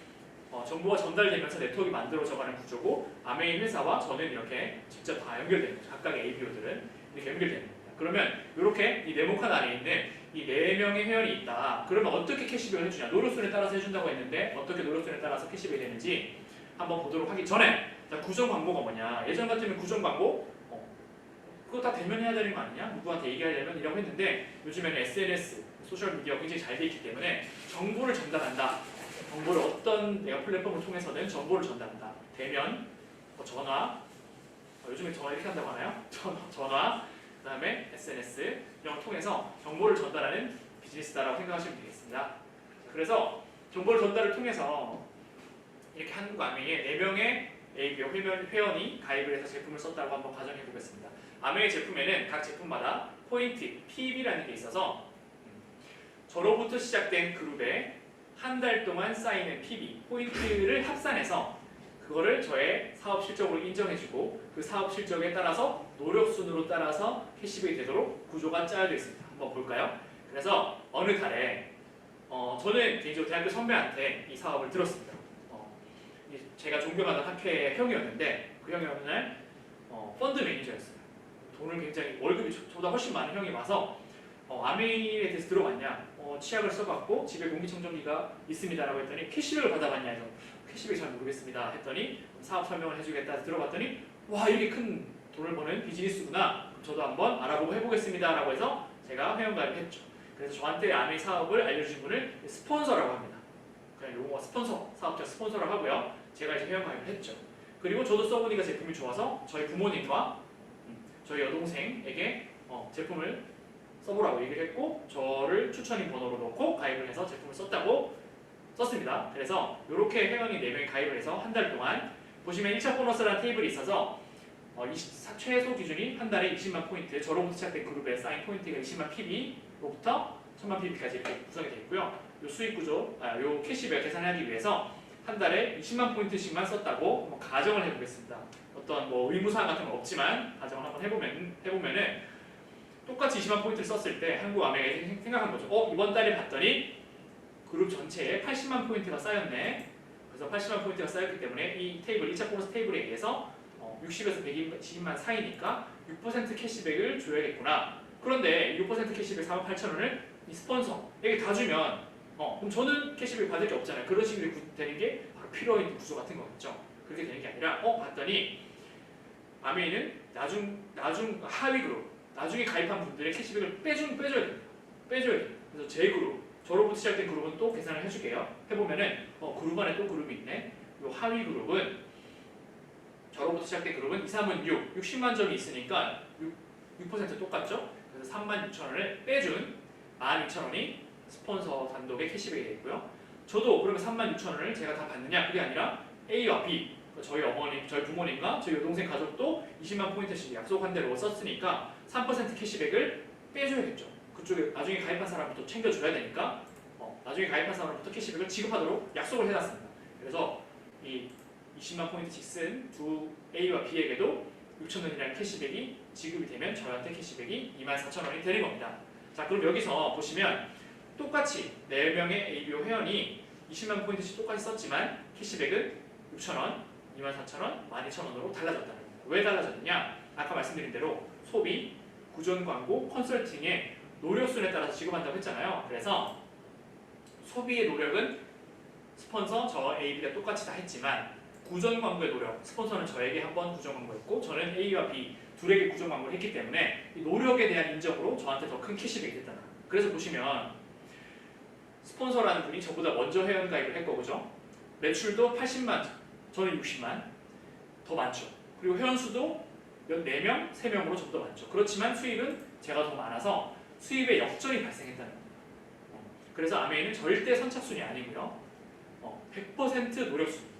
정보가 전달되면서 네트워크가 만들어져가는 구조고 아메이 회사와 저는 이렇게 직접 다 연결되는 거죠. 각각의 ABO들은 이렇게 연결되는 겁니다. 그러면 이렇게 이 네모칸 안에 있는 이 4명의 회원이 있다. 그러면 어떻게 캐시백을 해주냐? 노력순에 따라서 해준다고 했는데 어떻게 노력순에 따라서 캐시백이 되는지 한번 보도록 하기 전에 구전 광고가 뭐냐? 예전 같으면 구전 광고 그거 다 대면해야 되는 거 아니냐? 누구한테 얘기하려면 이라고 했는데 요즘에는 SNS, 소셜미디어가 굉장히 잘 돼 있기 때문에 정보를 전달한다. 정보를 어떤 내가 플랫폼을 통해서는 정보를 전달한다. 대면, 전화, 요즘에 전화 이렇게 한다고 하나요? 전화, 그 다음에 SNS 이런 걸 통해서 정보를 전달하는 비즈니스다라고 생각하시면 되겠습니다. 그래서 정보를 전달을 통해서 이렇게 한국 아메이에 4명의 ABO 회원이 가입을 해서 제품을 썼다고 한번 가정해 보겠습니다. 아메이 제품에는 각 제품마다 포인트, PB라는 게 있어서 저로부터 시작된 그룹에 한 달 동안 쌓이는 PB, 포인트를 합산해서 그거를 저의 사업 실적으로 인정해주고 그 사업 실적에 따라서 노력순으로 따라서 캐시백이 되도록 구조가 짜여져 있습니다. 한번 볼까요? 그래서 어느 달에 저는 개인적으로 대학교 선배한테 이 사업을 들었습니다. 제가 존경하는 학회의 형이었는데 그 형이 어느 날 펀드 매니저였어요. 돈을 굉장히 월급이 저보다 훨씬 많은 형이 와서 아메이에 대해서 들어봤냐? 치약을 써봤고 집에 공기청정기가 있습니다라고 했더니 캐시백을 받아봤냐 해서 캐시백 잘 모르겠습니다 했더니 사업 설명을 해주겠다 해서 들어봤더니 와 이렇게 큰 돈을 버는 비즈니스구나. 그럼 저도 한번 알아보고 해보겠습니다라고 해서 제가 회원가입을 했죠. 그래서 저한테 아메이 사업을 알려주신 분을 스폰서라고 합니다. 그냥 용어가 스폰서, 사업자 스폰서라고 하고요. 제가 이제 회원가입을 했죠. 그리고 저도 써보니까 제품이 좋아서 저희 부모님과 저희 여동생에게 제품을 써보라고 얘기를 했고 저를 추천인 번호로 넣고 가입을 해서 제품을 썼습니다. 그래서 이렇게 회원이 4명이 가입을 해서 한 달 동안 보시면 1차 보너스라는 테이블이 있어서 최소 기준이 한 달에 20만 포인트, 저로부터 시작된 그룹에 쌓인 포인트가 20만 PB로부터 1000만 PB까지 이렇게 구성이 되어 있고요. 요 수익 구조, 요 캐시백 계산하기 위해서 한 달에 20만 포인트씩만 썼다고 한번 가정을 해보겠습니다. 어떤 의무사항 같은 건 없지만 가정을 한번 해보면은 똑같이 20만 포인트를 썼을 때 한국 아메이가 생각한 거죠. 이번 달에 봤더니 그룹 전체에 80만 포인트가 쌓였네. 그래서 80만 포인트가 쌓였기 때문에 이 테이블, 2차 보너스 테이블에 의해서 60에서 120만 사이니까 6% 캐시백을 줘야겠구나. 그런데 6% 캐시백 48,000원을 이 스폰서에게 다 주면 그럼 저는 캐시백 받을 게 없잖아요. 그런 식으로 되는 게 바로 필요 있는 구조 같은 거겠죠. 그렇게 되는 게 아니라 봤더니 아메이는 나중 하위 그룹 나중에 가입한 분들의 캐시백을 빼줘야 됩니다. 그래서 제 그룹, 저로부터 시작된 그룹은 또 계산을 해줄게요. 해보면은 그룹 안에 또 그룹이 있네. 요 하위 그룹은 저로부터 시작된 그룹은 2, 3은 60만 점이 있으니까 6% 똑같죠? 그래서 36,000원을 빼준 12,000원이 스폰서 단독의 캐시백이 되고요. 저도 그러면 36,000원을 제가 다 받느냐? 그게 아니라 A와 B, 저희 어머님, 저희 부모님과 저희 여동생 가족도 20만 포인트씩 약속한 대로 썼으니까 3% 캐시백을 빼줘야겠죠. 그쪽에 나중에 가입한 사람부터 챙겨줘야 되니까 나중에 가입한 사람부터 캐시백을 지급하도록 약속을 해놨습니다. 그래서 이 20만 포인트씩 쓴 두 A와 B에게도 6,000원이라는 캐시백이 지급이 되면 저한테 캐시백이 24,000원이 되는 겁니다. 자, 그럼 여기서 보시면 똑같이 4명의 ABO 회원이 20만 포인트씩 똑같이 썼지만 캐시백은 6,000원, 24,000원, 12,000원으로 달라졌다는 겁니다. 왜 달라졌느냐? 아까 말씀드린 대로 소비, 구전 광고, 컨설팅의 노력순에 따라서 지급한다고 했잖아요. 그래서 소비의 노력은 스폰서, 저 AB가 똑같이 다 했지만 구전 광고의 노력, 스폰서는 저에게 한 번 구전 광고했고 저는 A와 B 둘에게 구전 광고를 했기 때문에 이 노력에 대한 인정으로 저한테 더 큰 캐시백이 됐다는 거예요. 그래서 보시면 스폰서라는 분이 저보다 먼저 회원 가입을 했고 그죠? 매출도 80만, 저는 60만, 더 많죠. 그리고 회원수도 4명, 3명으로 좀 더 많죠. 그렇지만 수입은 제가 더 많아서 수입에 역전이 발생했다는 겁니다. 그래서 아메이는 절대 선착순이 아니고요. 100% 노력순입니다.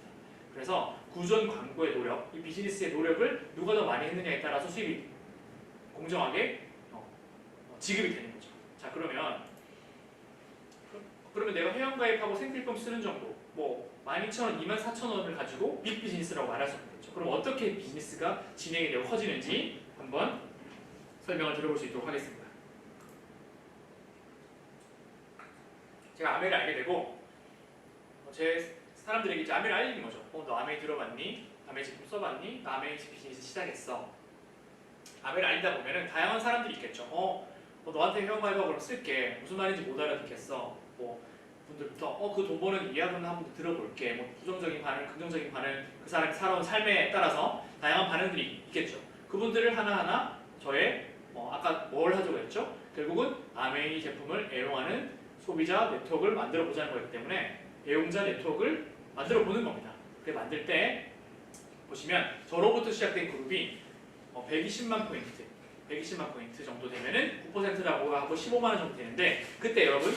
그래서 구전 광고의 노력, 이 비즈니스의 노력을 누가 더 많이 했느냐에 따라서 수입이 공정하게 지급이 되는 거죠. 자, 그러면 내가 회원가입하고 생필품 쓰는 정도, 뭐 12,000원, 24,000원을 가지고 빅 비즈니스라고 말할 수 없겠죠. 그럼 어떻게 비즈니스가 진행이 되고 커지는지 한번 설명을 들어볼 수 있도록 하겠습니다. 제가 아메이를 알게 되고 제 사람들에게 이제 아메이를 알리는 거죠. 너 아메이 들어봤니? 아메이 제품 써봤니? 나 아메이 비즈니스 시작했어. 아메이를 알리다 보면은 다양한 사람들이 있겠죠. 너한테 회원가입하고 그럼 쓸게. 무슨 말인지 못 알아듣겠어. 뭐 분들부터 그 돈 버는 이야기는 한번 들어볼게. 뭐 부정적인 반응, 긍정적인 반응, 그 사람이 살아온 삶에 따라서 다양한 반응들이 있겠죠. 그분들을 하나하나 저의 아까 뭘 하자고 했죠? 결국은 아메이 제품을 애용하는 소비자 네트워크를 만들어 보자는 거기 때문에 애용자 네트워크를 만들어 보는 겁니다. 그렇게 만들 때 보시면 저로부터 시작된 그룹이 120만 포인트 정도 되면은 9%라고 하고 15만 원 정도 되는데 그때 여러분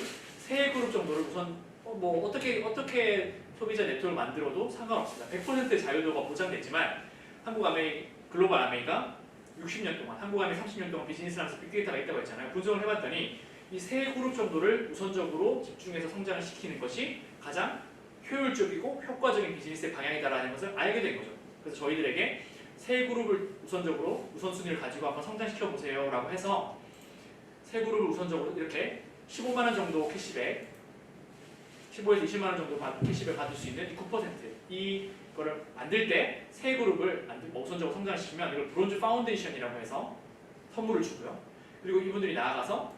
3그룹 정도를 우선 뭐 어떻게 소비자 네트워크를 만들어도 상관없습니다. 100% 자유도가 보장되지만 한국 아메이 글로벌 아메이가 60년 동안 한국 아메이 30년 동안 비즈니스를 하면서 빅데이터가 있다고 했잖아요. 분석을 해봤더니 이 3그룹 정도를 우선적으로 집중해서 성장을 시키는 것이 가장 효율적이고 효과적인 비즈니스의 방향이다라는 것을 알게 된 거죠. 그래서 저희들에게 3그룹을 우선순위를 가지고 한번 성장시켜 보세요라고 해서 3그룹을 우선적으로 이렇게 15만 원 정도 캐시백, 15에서 20만 원 정도 캐시백 받을 수 있는 9% 이거를 만들 때 3그룹을 우선적으로 성장시키면 이걸 브론즈 파운데이션이라고 해서 선물을 주고요. 그리고 이분들이 나아가서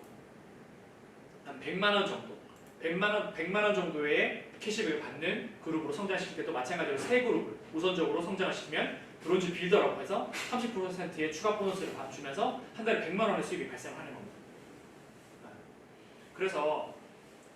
한 100만 원 정도, 100만 원 정도의 캐시백을 받는 그룹으로 성장시킬 때도 마찬가지로 3그룹을 우선적으로 성장을 시키면 브론즈 빌더라고 해서 30%의 추가 보너스를 주면서 한 달에 100만 원의 수입이 발생하는 겁니다. 그래서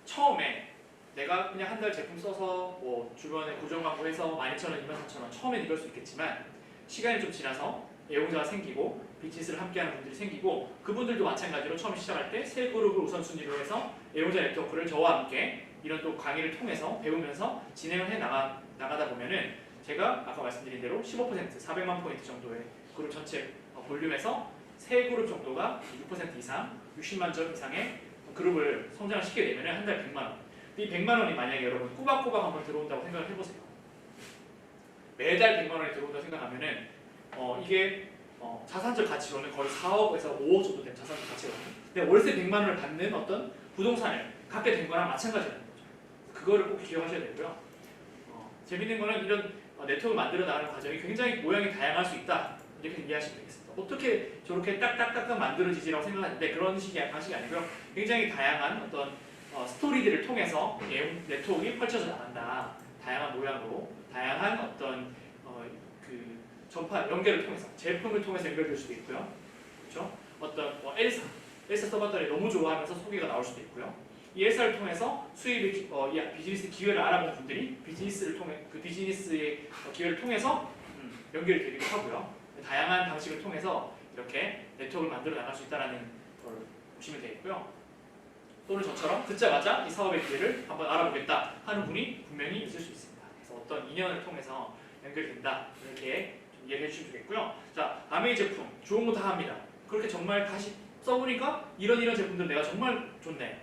처음에 내가 그냥 한 달 제품 써서 뭐 주변에 고정 광고해서 12,000원, 24,000원 처음엔 이럴 수 있겠지만 시간이 좀 지나서 애용자가 생기고 비즈니스를 함께하는 분들이 생기고 그분들도 마찬가지로 처음 시작할 때 3그룹을 우선순위로 해서 애용자 네트워크를 저와 함께 이런 또 강의를 통해서 배우면서 진행을 해 나가다 보면은 제가 아까 말씀드린 대로 15% 400만 포인트 정도의 그룹 전체 볼륨에서 3그룹 정도가 6% 이상 60만 점 이상의 그룹을 성장을 시키게 되면 한 달 100만 원. 이 100만 원이 만약에 여러분 꼬박꼬박 한번 들어온다고 생각을 해보세요. 매달 100만 원이 들어온다고 생각하면은 이게 자산적 가치로는 거의 4억에서 5억 정도 되는 자산적 가치거든요. 근데 월세 100만 원을 받는 어떤 부동산을 갖게 된 거랑 마찬가지라는 거죠. 그거를 꼭 기억하셔야 되고요. 재밌는 거는 이런 네트워크를 만들어 나가는 과정이 굉장히 모양이 다양할 수 있다. 이렇게 이해하시면 되겠습니다. 어떻게 저렇게 딱딱딱딱 만들어지지라고 생각하는데 그런 식이 아니고요. 굉장히 다양한 어떤 스토리들을 통해서 네트워크가 펼쳐져 나간다. 다양한 모양으로, 다양한 어떤 그 전파 연결을 통해서 제품을 통해서 연결될 수도 있고요. 그렇죠? 어떤 엘사 써봤더니 너무 좋아하면서 소개가 나올 수도 있고요. 이 엘사를 통해서 수입의 비즈니스 기회를 알아본 분들이 비즈니스를 통해 그 비즈니스의 기회를 통해서 연결이 되기도 하고요. 다양한 방식을 통해서 이렇게 네트워크를 만들어 나갈 수 있다는 걸 보시면 되겠고요. 또는 저처럼 듣자마자 이 사업의 기회를 한번 알아보겠다 하는 분이 분명히 있을 수 있습니다. 그래서 어떤 인연을 통해서 연결된다 이렇게 좀 이해해 주시면 되겠고요. 자, 아메이 제품 좋은 거 다 합니다. 그렇게 정말 다시 써보니까 이런 제품들 내가 정말 좋네.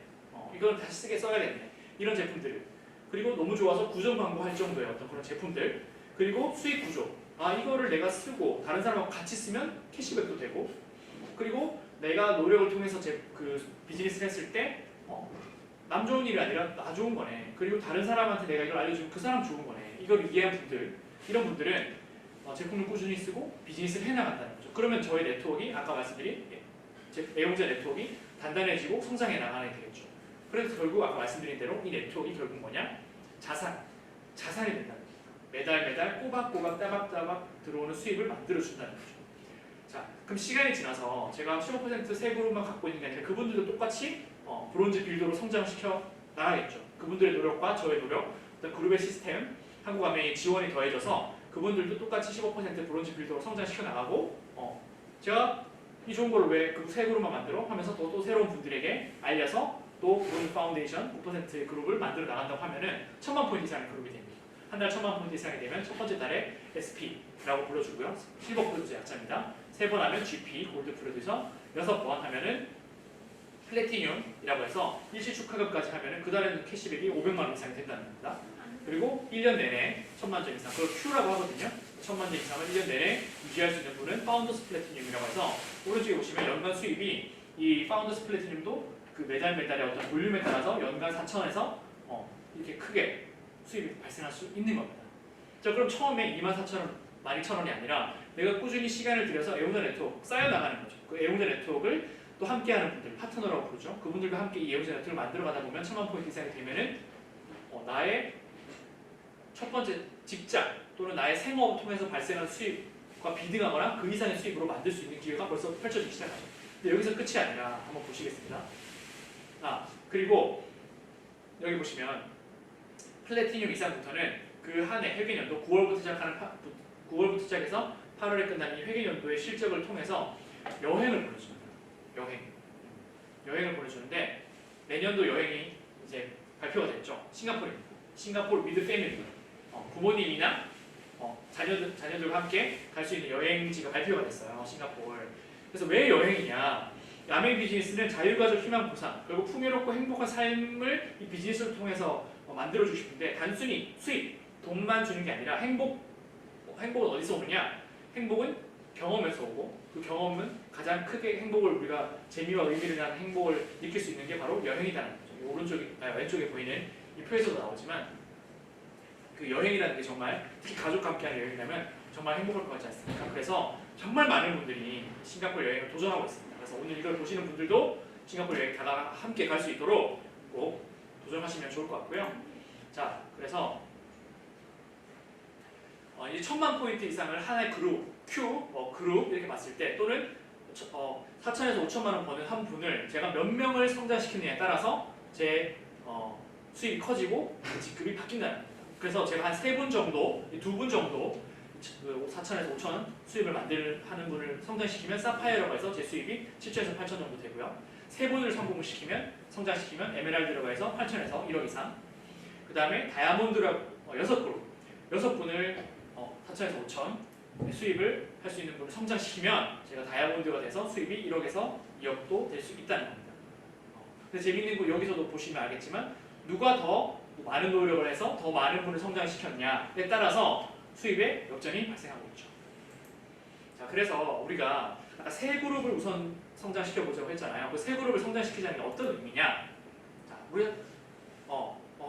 이걸 다시 쓰게 써야겠네. 이런 제품들 그리고 너무 좋아서 구전 광고 할 정도의 어떤 그런 제품들 그리고 수익 구조 이거를 내가 쓰고 다른 사람하고 같이 쓰면 캐시백도 되고 그리고 내가 노력을 통해서 그 비즈니스를 했을 때 남 좋은 일이 아니라 나 좋은 거네. 그리고 다른 사람한테 내가 이걸 알려주면 그 사람 좋은 거네. 이걸 이해한 분들 이런 분들은 제품을 꾸준히 쓰고 비즈니스를 해나간다는 거죠. 그러면 저의 네트워크가 아까 말씀드린 애용자 네트워크가 단단해지고 성장해 나가게 되겠죠. 그래서 결국 아까 말씀드린 대로 이 네트워크가 결국 뭐냐? 자산이 된다는 거죠. 매달 꼬박꼬박 따박따박 들어오는 수입을 만들어준다는 거죠. 자, 그럼 시간이 지나서 제가 15% 세 그룹만 갖고 있는 게 아니라 그분들도 똑같이 브론즈 빌더로 성장시켜 나가겠죠. 그분들의 노력과 저의 노력, 어떤 그룹의 시스템, 한국 아메이 지원이 더해져서 그분들도 똑같이 15% 브론즈 빌더로 성장시켜 나가고 제가 이 좋은 걸 왜 그 새 그룹만 만들어? 하면서 또 새로운 분들에게 알려서 또 브론즈 파운데이션 5%의 그룹을 만들어 나간다고 하면은 1000만 포인트 이상의 그룹이 됩니다. 한 달 1000만 포인트 이상이 되면 첫 번째 달에 SP라고 불러주고요. 실버 프로듀서 약자입니다. 3번 하면 GP, 골드 프로듀서, 6번 하면은 플래티늄이라고 해서 일시 축하금까지 하면은 그 달에는 캐시백이 500만 원 이상이 된다는 겁니다. 그리고 1년 내내 1000만 점 이상, 그걸 Q라고 하거든요. 1000만 점 이상을 1년 내내 유지할 수 있는 분은 파운더스 플래티늄이라고 해서 오른쪽에 보시면 연간 수입이 이 파운더스 플래티늄도 그 매달의 어떤 볼륨에 따라서 연간 4천에서 이렇게 크게 수입이 발생할 수 있는 겁니다. 자, 그럼 처음에 24,000원, 12,000원이 아니라 내가 꾸준히 시간을 들여서 애용자 네트워크 쌓여나가는 거죠. 그 애용자 네트워크를 또 함께하는 분들, 파트너라고 부르죠. 그분들과 함께 이 애용자 네트워크를 만들어 가다 보면 1000만 포인트 이상이 되면은 나의 첫 번째 직장 또는 나의 생업을 통해서 발생하는 수입과 비등하거나 그 이상의 수입으로 만들 수 있는 기회가 벌써 펼쳐지기 시작하죠. 근데 여기서 끝이 아니라 한번 보시겠습니다. 그리고 여기 보시면 플래티늄 이상부터는 그 한 해 회계연도 9월부터 시작해서 8월에 끝나는 이 회계연도의 실적을 통해서 여행을 보내줍니다. 여행을 보내주는데 내년도 여행이 이제 발표가 됐죠. 싱가포르입니다. 싱가포르 위드 패밀리. 부모님이나 자녀들과 함께 갈 수 있는 여행지가 발표가 됐어요. 싱가포르. 그래서 왜 여행이냐? 야맹 비즈니스는 자율가족 희망 보상, 그리고 풍요롭고 행복한 삶을 이 비즈니스를 통해서 만들어주고 싶은데 단순히 수입, 돈만 주는 게 아니라 행복은 어디서 오느냐? 행복은 경험에서 오고 그 경험은 가장 크게 행복을 우리가 재미와 의미를 낳는 행복을 느낄 수 있는 게 바로 여행이라는 거죠. 왼쪽에 보이는 이 표에서도 나오지만 그 여행이라는 게 정말 특히 가족과 함께하는 여행이라면 정말 행복할 것 같지 않습니까? 그래서 정말 많은 분들이 싱가포르 여행을 도전하고 있습니다. 그래서 오늘 이걸 보시는 분들도 싱가포르 여행 다 함께 갈 수 있도록 꼭 도전하시면 좋을 것 같고요. 자, 그래서 이제 1000만 포인트 이상을 하나의 그룹, 그룹 이렇게 봤을 때 또는 4천에서 5천만 원 버는 한 분을 제가 몇 명을 성장시키느냐에 따라서 제 수입이 커지고 그 직급이 바뀐다는 겁니다. 그래서 제가 한 3분 정도, 2분 정도 4천에서 5천 수입을 하는 분을 성장시키면 사파이어라고 해서 제 수입이 7천에서 8천 정도 되고요. 3분을 성장시키면 에메랄드라고 해서 8천에서 1억 이상. 그 다음에 다이아몬드라고 6분을 4천에서 5천 수입을 할 수 있는 분을 성장시키면 제가 다이아몬드가 돼서 수입이 1억에서 2억도 될 수 있다는 겁니다. 근데 재밌는 거 여기서도 보시면 알겠지만 누가 더 많은 노력을 해서 더 많은 분을 성장시켰냐에 따라서 수입에 역전이 발생하고 있죠. 자, 그래서 우리가 아까 세 그룹을 우선 성장시켜 보자고 했잖아요. 그 세 그룹을 성장시키자는 게 어떤 의미냐? 자, 우리가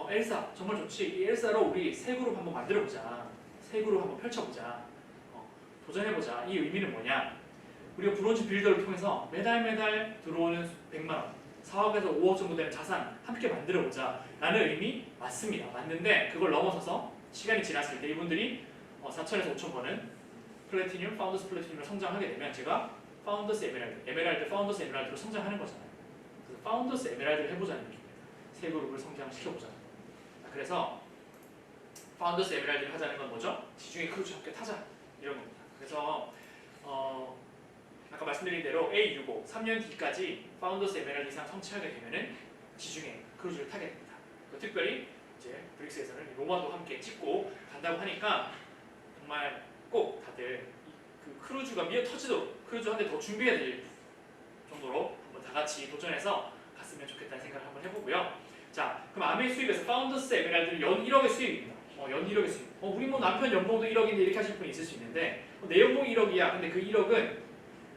엘사 정말 좋지. 이 엘사로 우리 세 그룹 한번 만들어 보자. 세 그룹 한번 펼쳐 보자. 도전해 보자. 이 의미는 뭐냐? 우리가 브론즈 빌더를 통해서 매달 들어오는 100만 원, 4억에서 5억 정도 되는 자산 함께 만들어 보자 라는 의미 맞습니다. 맞는데 그걸 넘어서서 시간이 지났을 때 이분들이 4천에서 5천 번은 플래티늄, 파운더스 플래티늄으로 성장하게 되면 제가 파운더스 에메랄드, 파운더스 에메랄드로 성장하는 거잖아요. 그래서 파운더스 에메랄드를 해보자는 얘기입니다. 세 그룹을 성장시켜보자. 그래서 파운더스 에메랄드를 하자는 건 뭐죠? 지중해 크루즈 함께 타자 이런 겁니다. 그래서 아까 말씀드린 대로 A65 3년 뒤까지 파운더스 에메랄드 이상 성취하게 되면은 지중해 크루즈를 타게 됩니다. 특별히 이제 브릭스에서는 로마도 함께 찍고 간다고 하니까 정말 꼭 다들 그 크루즈가 미어 터지도록 크루즈 한 대 더 준비해야 될 정도로 한번 다 같이 도전해서 갔으면 좋겠다는 생각을 한번 해보고요. 자, 그럼 아메 수입에서 파운더스 에메랄드는 연 1억의 수입입니다. 연 1억의 수입. 우리 뭐 남편 연봉도 1억인데 이렇게 하실 분이 있을 수 있는데 내 연봉이 1억이야. 근데 그 1억은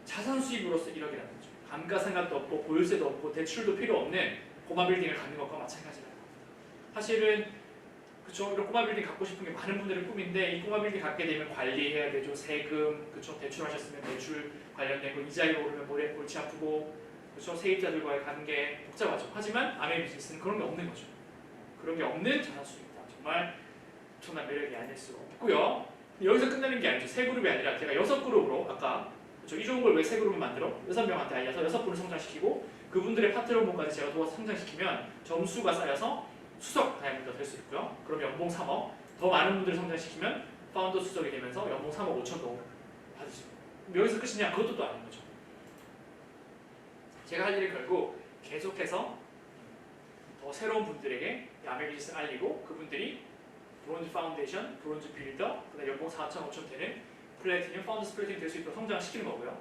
자산 수입으로서 1억이라는 거죠. 감가상각도 없고 보유세도 없고 대출도 필요 없는 고마 빌딩을 갖는 것과 마찬가지라는 겁니다. 사실은 그쵸, 이런 꼬마 빌딩 갖고 싶은 게 많은 분들의 꿈인데 이 꼬마 빌딩 갖게 되면 관리해야 되죠. 세금, 그쵸, 대출하셨으면 대출 관련된 거 이자율 오르면 골치 아프고, 그쵸, 세입자들과의 관계 복잡하죠. 하지만 아메 비즈니스는 그런 게 없는 거죠. 그런 게 없는 자산 수입이다. 정말 엄청난 매력이 아닐 수 없고요. 여기서 끝나는 게 아니죠. 세 그룹이 아니라 제가 6그룹으로 아까 그쵸, 이 좋은 걸 왜 세 그룹을 만들어? 6명한테 알려서 6분을 성장시키고 그분들의 파트너분까지 제가 도와서 성장시키면 점수가 쌓여서 수석 다이아몬드가 될 수 있고요. 그럼 연봉 3억, 더 많은 분들을 성장시키면 파운더 수석이 되면서 연봉 3억 5천도 받으시고 여기서 끝이냐? 그것도 또 아닌 거죠. 제가 할 일은 결국 계속해서 더 새로운 분들에게 아메 비즈니스를 알리고 그분들이 브론즈 파운데이션, 브론즈 빌더, 그다음 연봉 4천, 5천 되는 플래티늄, 파운더스 플래티늄 될 수 있도록 성장을 시키는 거고요.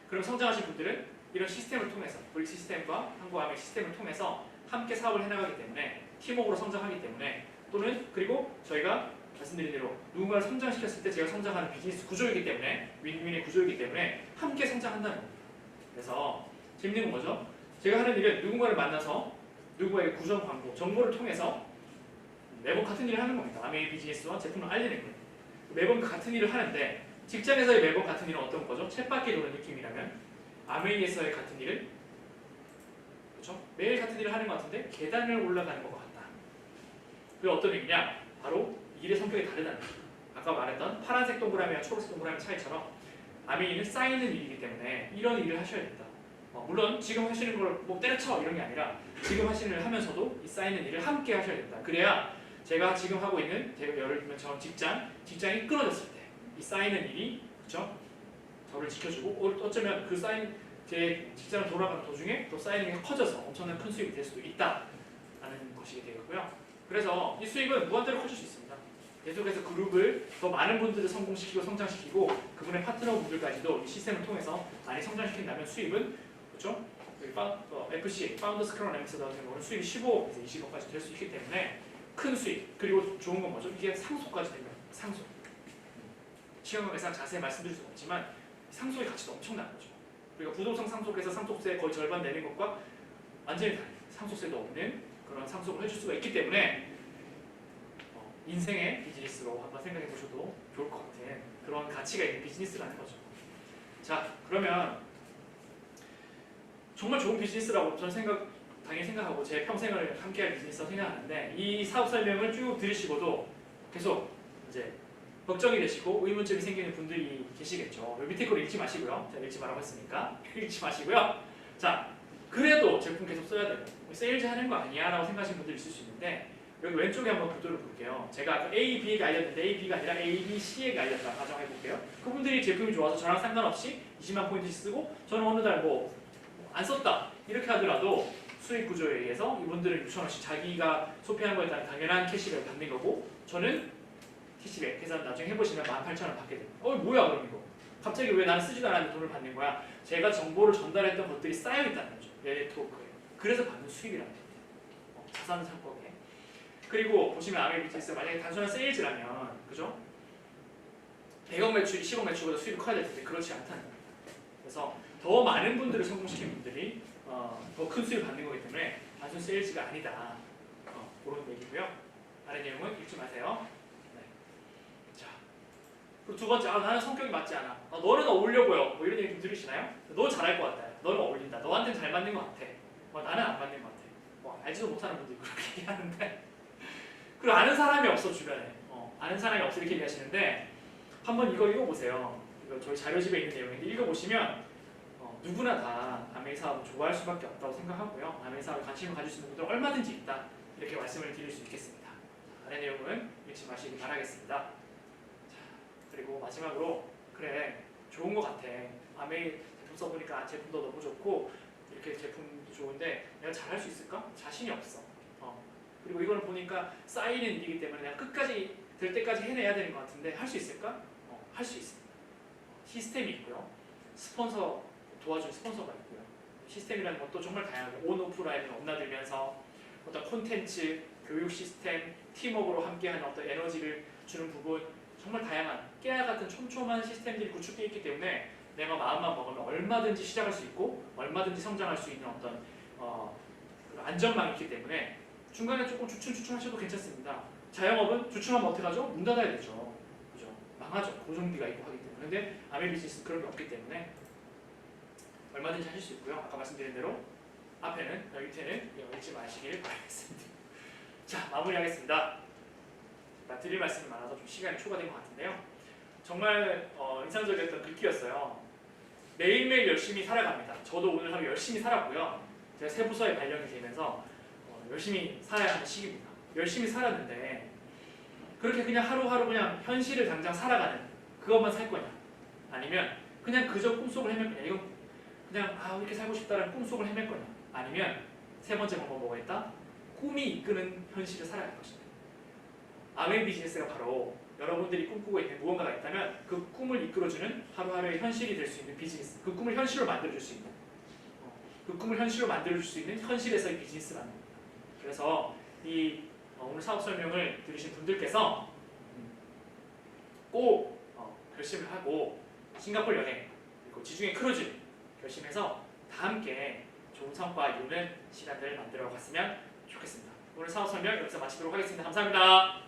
그럼 성장하신 분들은 이런 시스템을 통해서 브릭 시스템과 한국 아메 시스템을 통해서 함께 사업을 해나가기 때문에 팀워크로 성장하기 때문에 또는 그리고 저희가 말씀드린 대로 누군가를 성장시켰을 때 제가 성장하는 비즈니스 구조이기 때문에 윈윈의 구조이기 때문에 함께 성장한다는 겁니다. 그래서 재밌는 건 뭐죠? 제가 하는 일은 누군가를 만나서 누구에게 구성 광고, 정보를 통해서 매번 같은 일을 하는 겁니다. 아메이 비즈니스와 제품을 알리는 거예요. 매번 같은 일을 하는데 직장에서의 매번 같은 일은 어떤 거죠? 쳇바퀴 도는 느낌이라면 아메이에서의 같은 일은 그렇죠? 매일 같은 일을 하는 것 같은데 계단을 올라가는 것 같다. 그게 어떤 의미냐? 바로 일의 성격이 다르다는 거예요. 아까 말했던 파란색 동그라미와 초록색 동그라미 차이처럼 아메이는 쌓이는 일이기 때문에 이런 일을 하셔야 된다. 물론 지금 하시는 걸 뭐 때려쳐 이런 게 아니라 지금 하시는 일을 하면서도 이 쌓이는 일을 함께 하셔야 된다. 그래야 제가 지금 하고 있는 제가 예를 들면 저 직장이 끊어졌을 때 이 쌓이는 일이 그렇죠? 저를 지켜주고 어쩌면 그 쌓인 제 직장을 돌아가는 도중에 또 쌓이는 게 커져서 엄청난 큰 수익이 될 수도 있다라는 것이 되겠고요. 그래서 이 수익은 무한대로 커질 수 있습니다. 계속해서 그룹을 더 많은 분들을 성공시키고 성장시키고 그분의 파트너분들까지도 이 시스템을 통해서 많이 성장시킨다면 수익은 그렇죠? FC 파운더스 크라운 엠버서더 같은 경우는 수익이 15에서 20억까지 될 수 있기 때문에 큰 수익 그리고 좋은 건 뭐죠? 이게 상속까지 되면 상속. 시간관계상 자세히 말씀드릴 수는 없지만 상속의 가치도 엄청난 거죠. 그러니까 부동산 상속에서 상속세 거의 절반 내는 것과 완전히 다른 상속세도 없는 그런 상속을 해줄 수가 있기 때문에 인생의 비즈니스로 한번 생각해 보셔도 좋을 것 같은 그런 가치가 있는 비즈니스라는 거죠. 자, 그러면 정말 좋은 비즈니스라고 저는 당연히 생각하고 제 평생을 함께할 비즈니스라고 생각하는데 이 사업 설명을 쭉 들으시고도 계속 이제 걱정이 되시고 의문점이 생기는 분들이 계시겠죠. 밑에 걸 읽지 마시고요. 제가 읽지 말라고 했으니까 읽지 마시고요. 자, 그래도 제품 계속 써야 되고 세일즈 하는 거 아니야? 라고 생각하시는 분들이 있을 수 있는데 여기 왼쪽에 한번 구도를 볼게요. 제가 아까 A, B에게 알렸는데 A, B가 아니라 A, B, C에게 알렸다 가정해 볼게요. 그분들이 제품이 좋아서 저랑 상관없이 20만 포인트씩 쓰고 저는 어느 달 뭐 안 썼다 이렇게 하더라도 수익 구조에 의해서 이분들은 6,000원씩 자기가 소비한 거에 따른 당연한 캐시백을 받는 거고 저는 캐시백 계산 나중에 해보시면 18,000원 받게 됩니다. 뭐야 그럼 이거 갑자기 왜 나는 쓰지도 않았는데 돈을 받는 거야? 제가 정보를 전달했던 것들이 쌓여있다는 거죠. 네트워크에. 그래서 받는 수익이라는 거예요. 자산 상법에. 그리고 보시면 아메 비즈니스 만약에 단순한 세일즈라면 그죠? 100억 매출, 10억 매출보다 수익이 커야 될 텐데 그렇지 않다는 거예요. 그래서 더 많은 분들을 성공시킨 분들이 더 큰 수익을 받는 거기 때문에 단순 세일즈가 아니다. 그런 얘기고요. 다른 내용은 읽지 마세요. 네. 자, 그리고 두 번째, 나는 성격이 맞지 않아. 너는 어울려 보여. 뭐 이런 얘기 좀 들으시나요? 너 잘할 것 같다. 너는 어울린다. 너한테는 잘 맞는 것 같아. 나는 안 맞는 것 같아. 알지도 못하는 분들이 그렇게 얘기하는데 그리고 아는 사람이 없어 주변에. 아는 사람이 없어 이렇게 얘기하시는데 한번 이거 읽어보세요. 이거 저희 자료집에 있는 내용인데 읽어보시면 누구나 다 아메이 사업을 좋아할 수밖에 없다고 생각하고요. 아메이 사업에 관심을 가질 수 있는 분들은 얼마든지 있다. 이렇게 말씀을 드릴 수 있겠습니다. 아래 내용은 읽지 마시기 바라겠습니다. 자, 그리고 마지막으로 그래 좋은 것 같아. 아메이 제품 써보니까 제품도 너무 좋고 이렇게 제품도 좋은데 내가 잘할 수 있을까? 자신이 없어. 그리고 이거는 보니까 쌓이는 일이기 때문에 내가 끝까지 될 때까지 해내야 되는 것 같은데 할 수 있을까? 할 수 있습니다. 시스템이 있고요. 스폰서 도와준 스폰서가 있고요. 시스템이라는 것도 정말 다양하게 온, 오프라인을 넘나들면서 어떤 콘텐츠, 교육 시스템, 팀워크로 함께하는 어떤 에너지를 주는 부분 정말 다양한 깨알 같은 촘촘한 시스템들이 구축되어 있기 때문에 내가 마음만 먹으면 얼마든지 시작할 수 있고 얼마든지 성장할 수 있는 어떤 안전망이 있기 때문에 중간에 조금 주춤하셔도 괜찮습니다. 자영업은 주춤하면 어떻게 하죠? 문 닫아야 되죠. 그죠? 망하죠. 고정비가 있고 하기 때문에. 근데 아메 비즈니스는 그런 게 없기 때문에 얼마든지 하실 수 있고요. 아까 말씀드린 대로 앞에는 밑에는 읽지 마시길 바라겠습니다. 자, 마무리하겠습니다. 드릴 말씀이 많아서 좀 시간이 초과된 것 같은데요. 정말 인상적이었던 글귀였어요. 매일매일 열심히 살아갑니다. 저도 오늘 하루 열심히 살았고요. 제가 새 부서에 발령이 되면서 열심히 살아야 하는 시기입니다. 열심히 살았는데 그렇게 그냥 하루하루 그냥 현실을 당장 살아가는 그것만 살 거냐? 아니면 그냥 그저 꿈속을 헤맬 거냐? 이거 그냥 이렇게 살고 싶다라는 꿈속을 헤맬 거냐? 아니면 세 번째 방법 뭐가 있다? 꿈이 이끄는 현실을 살아갈 것이다. 아멘 비즈니스가 바로 여러분들이 꿈꾸고 있는 무언가가 있다면 그 꿈을 이끌어주는 하루하루의 현실이 될 수 있는 비즈니스, 그 꿈을 현실로 만들어줄 수 있는, 그 꿈을 현실로 만들어줄 수 있는 현실에서의 비즈니스라는 겁니다. 그래서 이 오늘 사업 설명을 들으신 분들께서 꼭 결심을 하고 싱가포르 여행 그리고 지중해 크루즈 결심해서 다 함께 좋은 성과 이루는 시간들을 만들어 갔으면 좋겠습니다. 오늘 사업 설명 여기서 마치도록 하겠습니다. 감사합니다.